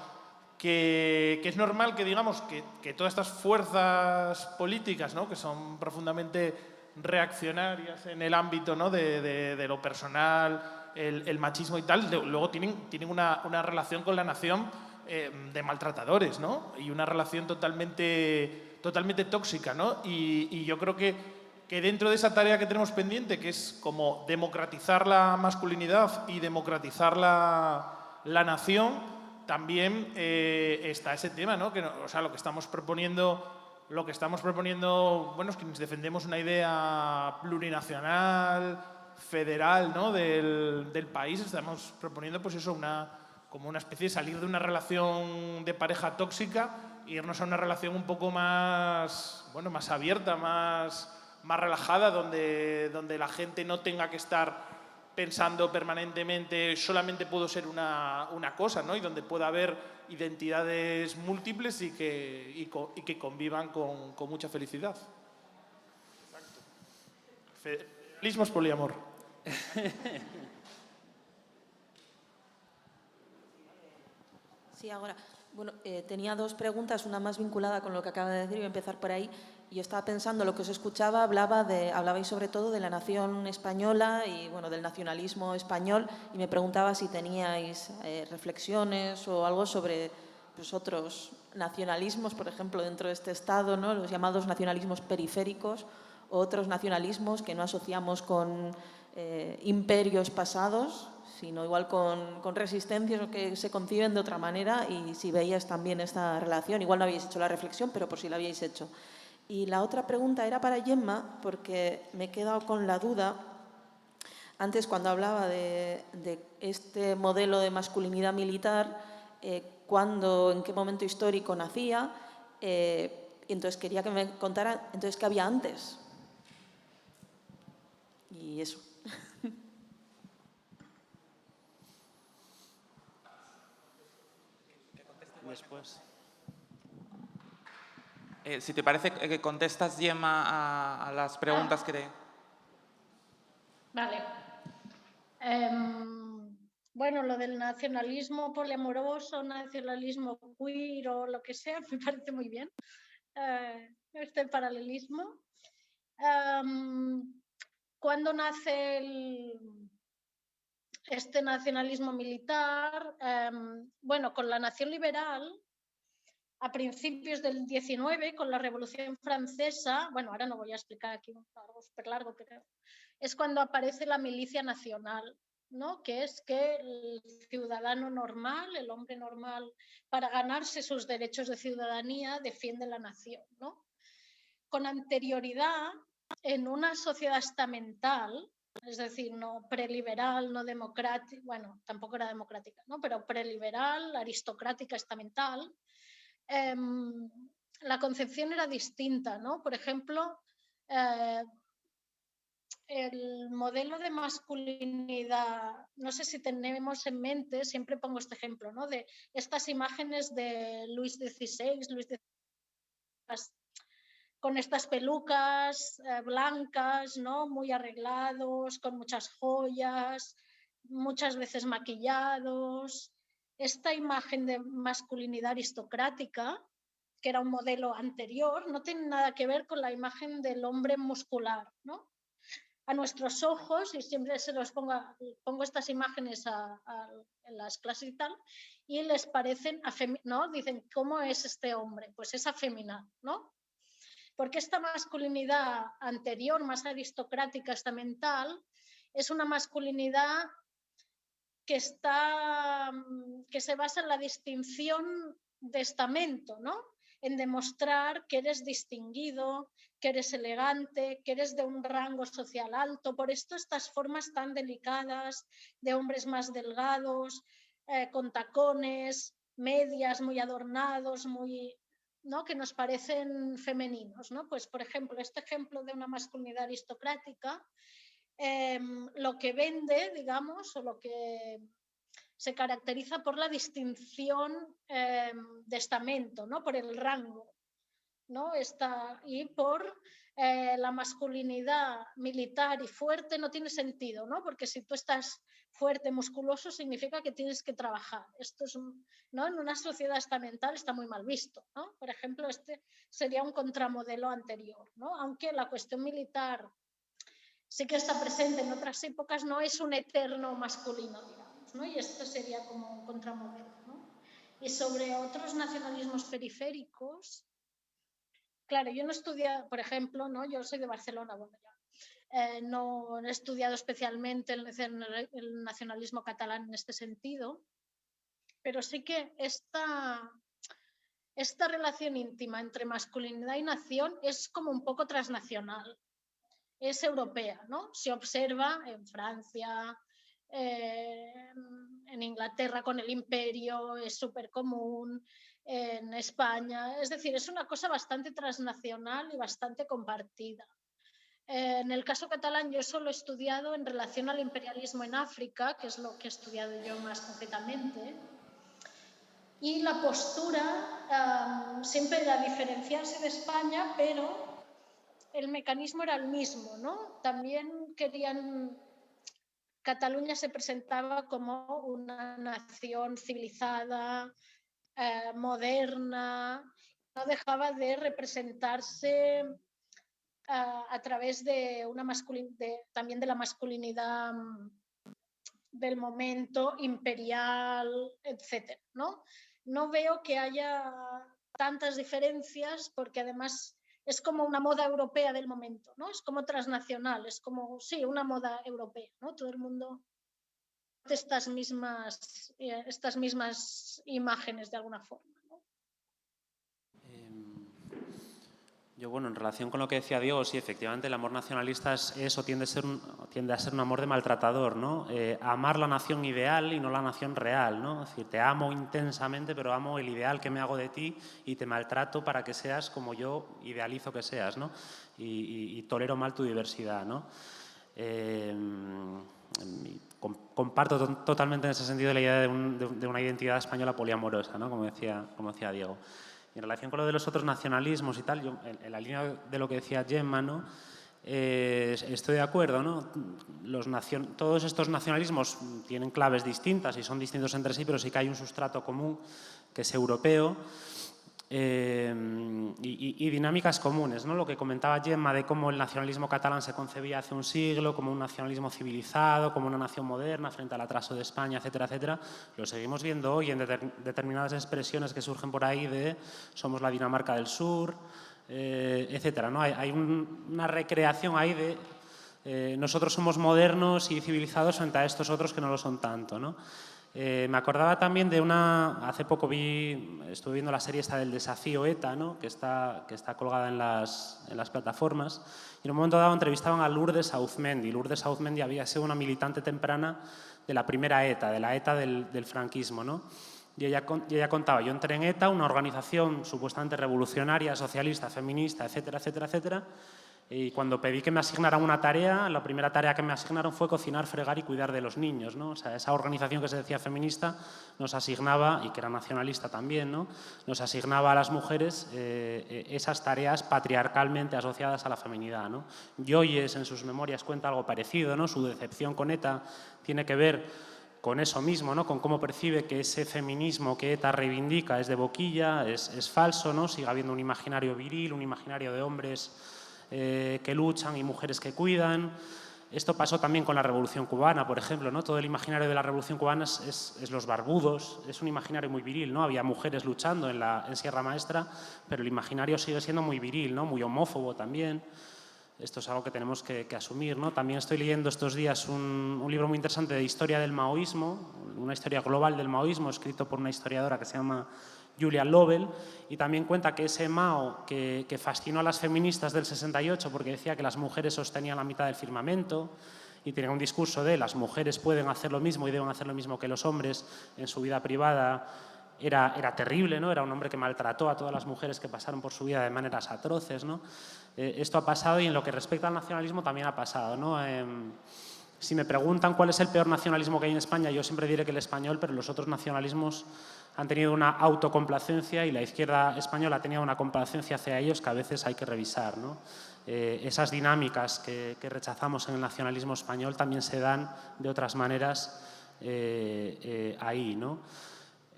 que es normal que digamos que todas estas fuerzas políticas, ¿no?, que son profundamente reaccionarias en el ámbito, ¿no?, de lo personal, el machismo y tal, luego tienen una relación con la nación de maltratadores, ¿no? Y una relación totalmente tóxica, ¿no? Y yo creo que dentro de esa tarea que tenemos pendiente, que es como democratizar la masculinidad y democratizar la nación, también está ese tema, ¿no? O sea, lo que estamos proponiendo, bueno, es que defendemos una idea plurinacional, federal, ¿no?, del país. Estamos proponiendo, pues eso, como una especie de salir de una relación de pareja tóxica e irnos a una relación un poco más, bueno, más abierta, más relajada, donde la gente no tenga que estar pensando permanentemente solamente puedo ser una cosa, ¿no?, y donde pueda haber identidades múltiples y que convivan con mucha felicidad. Exacto. Federalismo es poliamor. Sí, ahora. Bueno, tenía dos preguntas, una más vinculada con lo que acaba de decir, voy a empezar por ahí. Yo estaba pensando, lo que os escuchaba, hablabais sobre todo de la nación española y, bueno, del nacionalismo español, y me preguntaba si teníais reflexiones o algo sobre, pues, otros nacionalismos, por ejemplo, dentro de este Estado, ¿no?, los llamados nacionalismos periféricos, o otros nacionalismos que no asociamos con imperios pasados, sino igual con resistencias o que se conciben de otra manera, y si veías también esta relación. Igual no habéis hecho la reflexión, pero por si la habíais hecho. Y la otra pregunta era para Gemma, porque me he quedado con la duda, antes cuando hablaba de este modelo de masculinidad militar, en qué momento histórico nacía, entonces quería que me contara, entonces, ¿qué había antes? Y eso. Después. Si te parece que contestas, Gemma, a las preguntas que te... Vale. Bueno, lo del nacionalismo poliamoroso, nacionalismo queer o lo que sea, me parece muy bien. Este paralelismo. ¿Cuándo nace este nacionalismo militar? Bueno, con la nación liberal, a principios del 19, con la Revolución Francesa, bueno, ahora no voy a explicar aquí, algo súper largo, pero es cuando aparece la milicia nacional, ¿no?, que es que el ciudadano normal, el hombre normal, para ganarse sus derechos de ciudadanía, defiende la nación, ¿no? Con anterioridad, en una sociedad estamental, es decir, no preliberal, no democrática, bueno, tampoco era democrática, ¿no?, pero preliberal, aristocrática, estamental, la concepción era distinta, ¿no? Por ejemplo, el modelo de masculinidad, no sé si tenemos en mente, siempre pongo este ejemplo, ¿no?, de estas imágenes de Luis XVI, con estas pelucas blancas, ¿no?, muy arreglados, con muchas joyas, muchas veces maquillados. Esta imagen de masculinidad aristocrática, que era un modelo anterior, no tiene nada que ver con la imagen del hombre muscular, ¿no? A nuestros ojos, y siempre se los pongo estas imágenes en las clases y tal, y les parecen, ¿no?, dicen, ¿cómo es este hombre? Pues es afeminado, ¿no? Porque esta masculinidad anterior, más aristocrática, estamental, es una masculinidad que se basa en la distinción de estamento, ¿no?, en demostrar que eres distinguido, que eres elegante, que eres de un rango social alto. Por esto estas formas tan delicadas de hombres más delgados, con tacones, medias muy adornados, ¿no?, que nos parecen femeninos, ¿no? Pues, por ejemplo, este ejemplo de una masculinidad aristocrática lo que vende, digamos, o lo que se caracteriza por la distinción de estamento, ¿no? Por el rango, ¿no? Y por la masculinidad militar y fuerte no tiene sentido, ¿no? Porque si tú estás fuerte, musculoso, significa que tienes que trabajar. Esto es ¿no? En una sociedad estamental está muy mal visto, ¿no? Por ejemplo, este sería un contramodelo anterior, ¿no? Aunque la cuestión militar sí que está presente en otras épocas, no es un eterno masculino, digamos, ¿no? Y esto sería como un contramodelo, ¿no? Y sobre otros nacionalismos periféricos, claro, yo no he estudiado, por ejemplo, ¿no? Yo soy de Barcelona, bueno, ya. No he estudiado especialmente el nacionalismo catalán en este sentido, pero sí que esta relación íntima entre masculinidad y nación es como un poco transnacional. Es europea, ¿no? Se observa en Francia, en Inglaterra con el imperio, es súper común, en España, es decir, es una cosa bastante transnacional y bastante compartida. En el caso catalán yo solo he estudiado en relación al imperialismo en África, que es lo que he estudiado yo más concretamente, y la postura siempre era diferenciarse de España, pero el mecanismo era el mismo, ¿no? También Cataluña se presentaba como una nación civilizada, moderna, no dejaba de representarse a través de también de la masculinidad del momento imperial, etcétera, ¿no? No veo que haya tantas diferencias porque además es como una moda europea del momento, ¿no? Es como transnacional, es como, sí, una moda europea, ¿no? Todo el mundo estas mismas imágenes de alguna forma, ¿no? Yo, bueno, en relación con lo que decía Diego, sí, efectivamente el amor nacionalista tiende a ser un amor de maltratador, ¿no? Amar la nación ideal y no la nación real, ¿no? Es decir, te amo intensamente, pero amo el ideal que me hago de ti y te maltrato para que seas como yo idealizo que seas, ¿no? Y tolero mal tu diversidad, ¿no? Comparto totalmente en ese sentido la idea de una identidad española poliamorosa, ¿no? Como decía Diego. Y en relación con lo de los otros nacionalismos y tal, yo en la línea de lo que decía Gemma, ¿no? Estoy de acuerdo, ¿no? Todos estos nacionalismos tienen claves distintas y son distintos entre sí, pero sí que hay un sustrato común que es europeo y dinámicas comunes, ¿no? Lo que comentaba Gemma de cómo el nacionalismo catalán se concebía hace un siglo como un nacionalismo civilizado, como una nación moderna frente al atraso de España, etcétera, etcétera, lo seguimos viendo hoy en determinadas expresiones que surgen por ahí de somos la Dinamarca del Sur, etcétera, ¿no? Hay una recreación ahí de nosotros somos modernos y civilizados frente a estos otros que no lo son tanto, ¿no? Me acordaba también de hace poco estuve viendo la serie esta del desafío ETA, ¿no? que está colgada en las plataformas, y en un momento dado entrevistaban a Lourdes Auzmendi. Lourdes Auzmendi había sido una militante temprana de la primera ETA, de la ETA del franquismo, ¿no? Y ella contaba, yo entré en ETA, una organización supuestamente revolucionaria, socialista, feminista, etcétera, etcétera, etcétera, y cuando pedí que me asignaran una tarea, la primera tarea que me asignaron fue cocinar, fregar y cuidar de los niños, ¿no? O sea, esa organización que se decía feminista nos asignaba, y que era nacionalista también, ¿no? Nos asignaba a las mujeres esas tareas patriarcalmente asociadas a la feminidad, ¿no? Joyes en sus memorias cuenta algo parecido, ¿no? Su decepción con ETA tiene que ver con eso mismo, ¿no? Con cómo percibe que ese feminismo que ETA reivindica es de boquilla, es falso, ¿no? Sigue habiendo un imaginario viril, un imaginario de hombres que luchan y mujeres que cuidan. Esto pasó también con la Revolución Cubana, por ejemplo, ¿no? Todo el imaginario de la Revolución Cubana es los barbudos, es un imaginario muy viril, ¿no? Había mujeres luchando en Sierra Maestra, pero el imaginario sigue siendo muy viril, ¿no? Muy homófobo también. Esto es algo que tenemos que asumir, ¿no? También estoy leyendo estos días un libro muy interesante de historia del maoísmo, una historia global del maoísmo, escrito por una historiadora que se llama Julia Lovell, y también cuenta que ese Mao que fascinó a las feministas del 68 porque decía que las mujeres sostenían la mitad del firmamento y tenía un discurso de las mujeres pueden hacer lo mismo y deben hacer lo mismo que los hombres en su vida privada era terrible, ¿no? Era un hombre que maltrató a todas las mujeres que pasaron por su vida de maneras atroces, ¿no? Esto ha pasado y en lo que respecta al nacionalismo también ha pasado, ¿no? Si me preguntan cuál es el peor nacionalismo que hay en España, yo siempre diré que el español, pero los otros nacionalismos han tenido una autocomplacencia y la izquierda española ha tenido una complacencia hacia ellos que a veces hay que revisar, ¿no? Esas dinámicas que rechazamos en el nacionalismo español también se dan de otras maneras ahí, ¿no?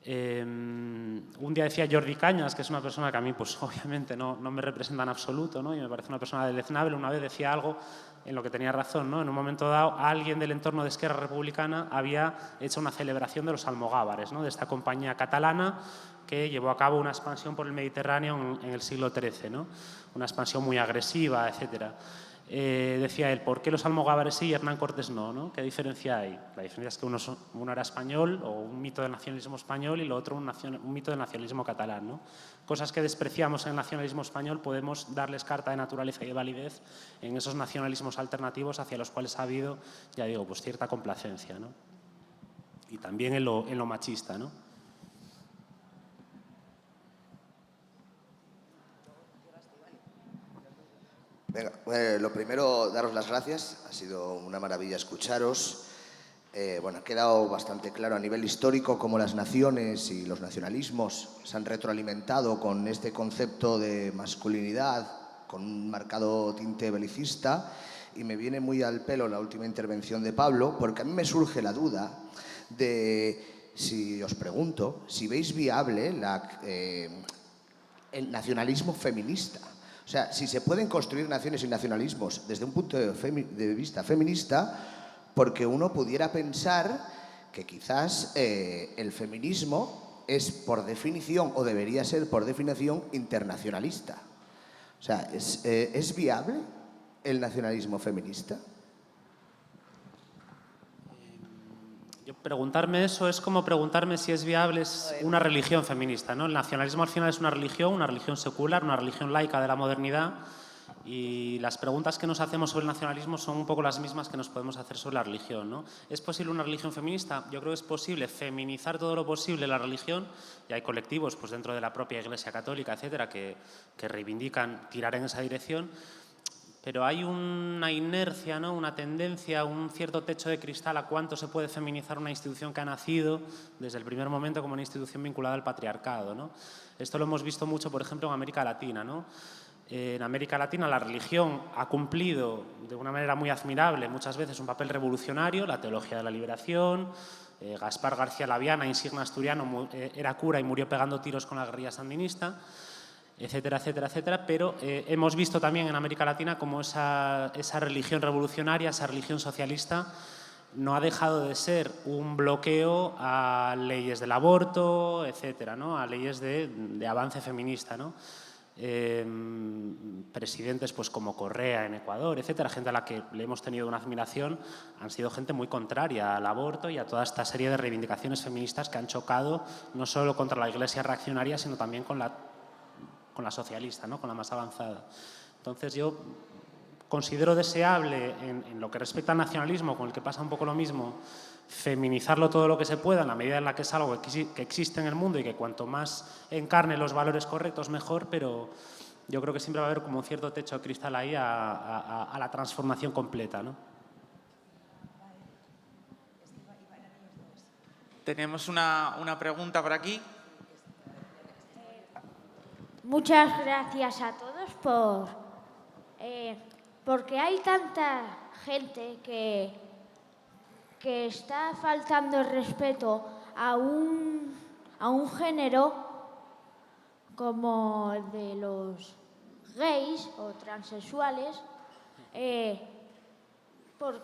Un día decía Jordi Cañas, que es una persona que a mí pues obviamente no me representa en absoluto, ¿no? Y me parece una persona deleznable, una vez decía algo en lo que tenía razón, ¿no? En un momento dado, alguien del entorno de Esquerra Republicana había hecho una celebración de los almogávares, ¿no? De esta compañía catalana que llevó a cabo una expansión por el Mediterráneo en el siglo XIII, ¿no? Una expansión muy agresiva, etcétera. Decía él, ¿por qué los almogávares sí y Hernán Cortés no, ¿no? ¿Qué diferencia hay? La diferencia es que uno era español o un mito del nacionalismo español y lo otro un mito del nacionalismo catalán, ¿no? Cosas que despreciamos en el nacionalismo español podemos darles carta de naturaleza y de validez en esos nacionalismos alternativos hacia los cuales ha habido, ya digo, pues cierta complacencia, ¿no? Y también en lo machista, ¿no? Venga, lo primero, daros las gracias. Ha sido una maravilla escucharos. Bueno, ha quedado bastante claro a nivel histórico cómo las naciones y los nacionalismos se han retroalimentado con este concepto de masculinidad, con un marcado tinte belicista, y me viene muy al pelo la última intervención de Pablo, porque a mí me surge la duda de si os pregunto si veis viable el nacionalismo feminista. O sea, si se pueden construir naciones y nacionalismos desde un punto de vista feminista, porque uno pudiera pensar que quizás el feminismo es por definición, o debería ser por definición, internacionalista. O sea, ¿es viable el nacionalismo feminista? Preguntarme eso es como preguntarme si es viable una religión feminista, ¿no? El nacionalismo al final es una religión secular, una religión laica de la modernidad, y las preguntas que nos hacemos sobre el nacionalismo son un poco las mismas que nos podemos hacer sobre la religión, ¿no? ¿Es posible una religión feminista? Yo creo que es posible feminizar todo lo posible la religión, y hay colectivos pues, dentro de la propia Iglesia Católica, etcétera, que reivindican tirar en esa dirección. Pero hay una inercia, ¿no? Una tendencia, un cierto techo de cristal a cuánto se puede feminizar una institución que ha nacido desde el primer momento como una institución vinculada al patriarcado, ¿no? Esto lo hemos visto mucho, por ejemplo, en América Latina, ¿no? En América Latina la religión ha cumplido de una manera muy admirable muchas veces un papel revolucionario, la teología de la liberación. Gaspar García Labiana, insigne asturiano, era cura y murió pegando tiros con la guerrilla sandinista, etcétera, etcétera, etcétera, pero hemos visto también en América Latina cómo esa religión revolucionaria, esa religión socialista, no ha dejado de ser un bloqueo a leyes del aborto, etcétera, ¿no? A leyes de avance feminista, ¿no? Presidentes pues, como Correa en Ecuador, etcétera, gente a la que le hemos tenido una admiración, han sido gente muy contraria al aborto y a toda esta serie de reivindicaciones feministas que han chocado no solo contra la Iglesia reaccionaria, sino también con la socialista, ¿no? Con la más avanzada. Entonces yo considero deseable, en lo que respecta al nacionalismo, con el que pasa un poco lo mismo, feminizarlo todo lo que se pueda en la medida en la que es algo que existe en el mundo y que cuanto más encarne los valores correctos mejor, pero yo creo que siempre va a haber como un cierto techo de cristal ahí a la transformación completa, ¿no? Tenemos una pregunta por aquí. Muchas gracias a todos porque hay tanta gente que está faltando el respeto a un género como el de los gays o transexuales. ¿Por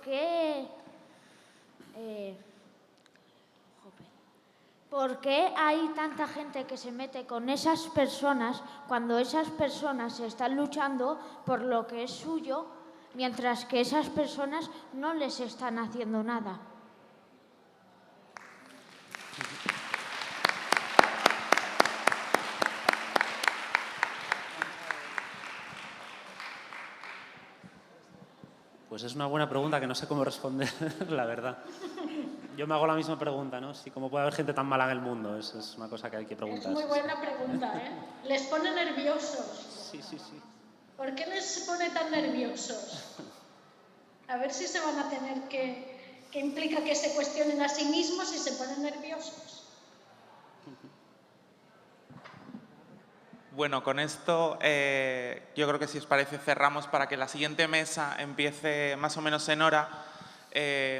qué hay tanta gente que se mete con esas personas cuando esas personas están luchando por lo que es suyo, mientras que esas personas no les están haciendo nada? Pues es una buena pregunta que no sé cómo responder, la verdad. Yo me hago la misma pregunta, ¿no? Si cómo puede haber gente tan mala en el mundo, eso es una cosa que hay que Es preguntarse. muy buena pregunta, ¿eh? Les pone nerviosos. Sí, sí, sí. ¿Por qué les pone tan nerviosos? A ver si se van a tener que implica que se cuestionen a sí mismos y se ponen nerviosos. Bueno, con esto yo creo que si os parece cerramos para que la siguiente mesa empiece más o menos en hora.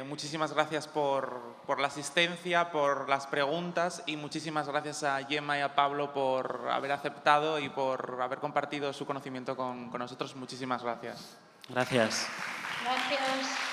Muchísimas gracias por la asistencia, por las preguntas y muchísimas gracias a Gemma y a Pablo por haber aceptado y por haber compartido su conocimiento con nosotros. Muchísimas gracias. Gracias. Gracias.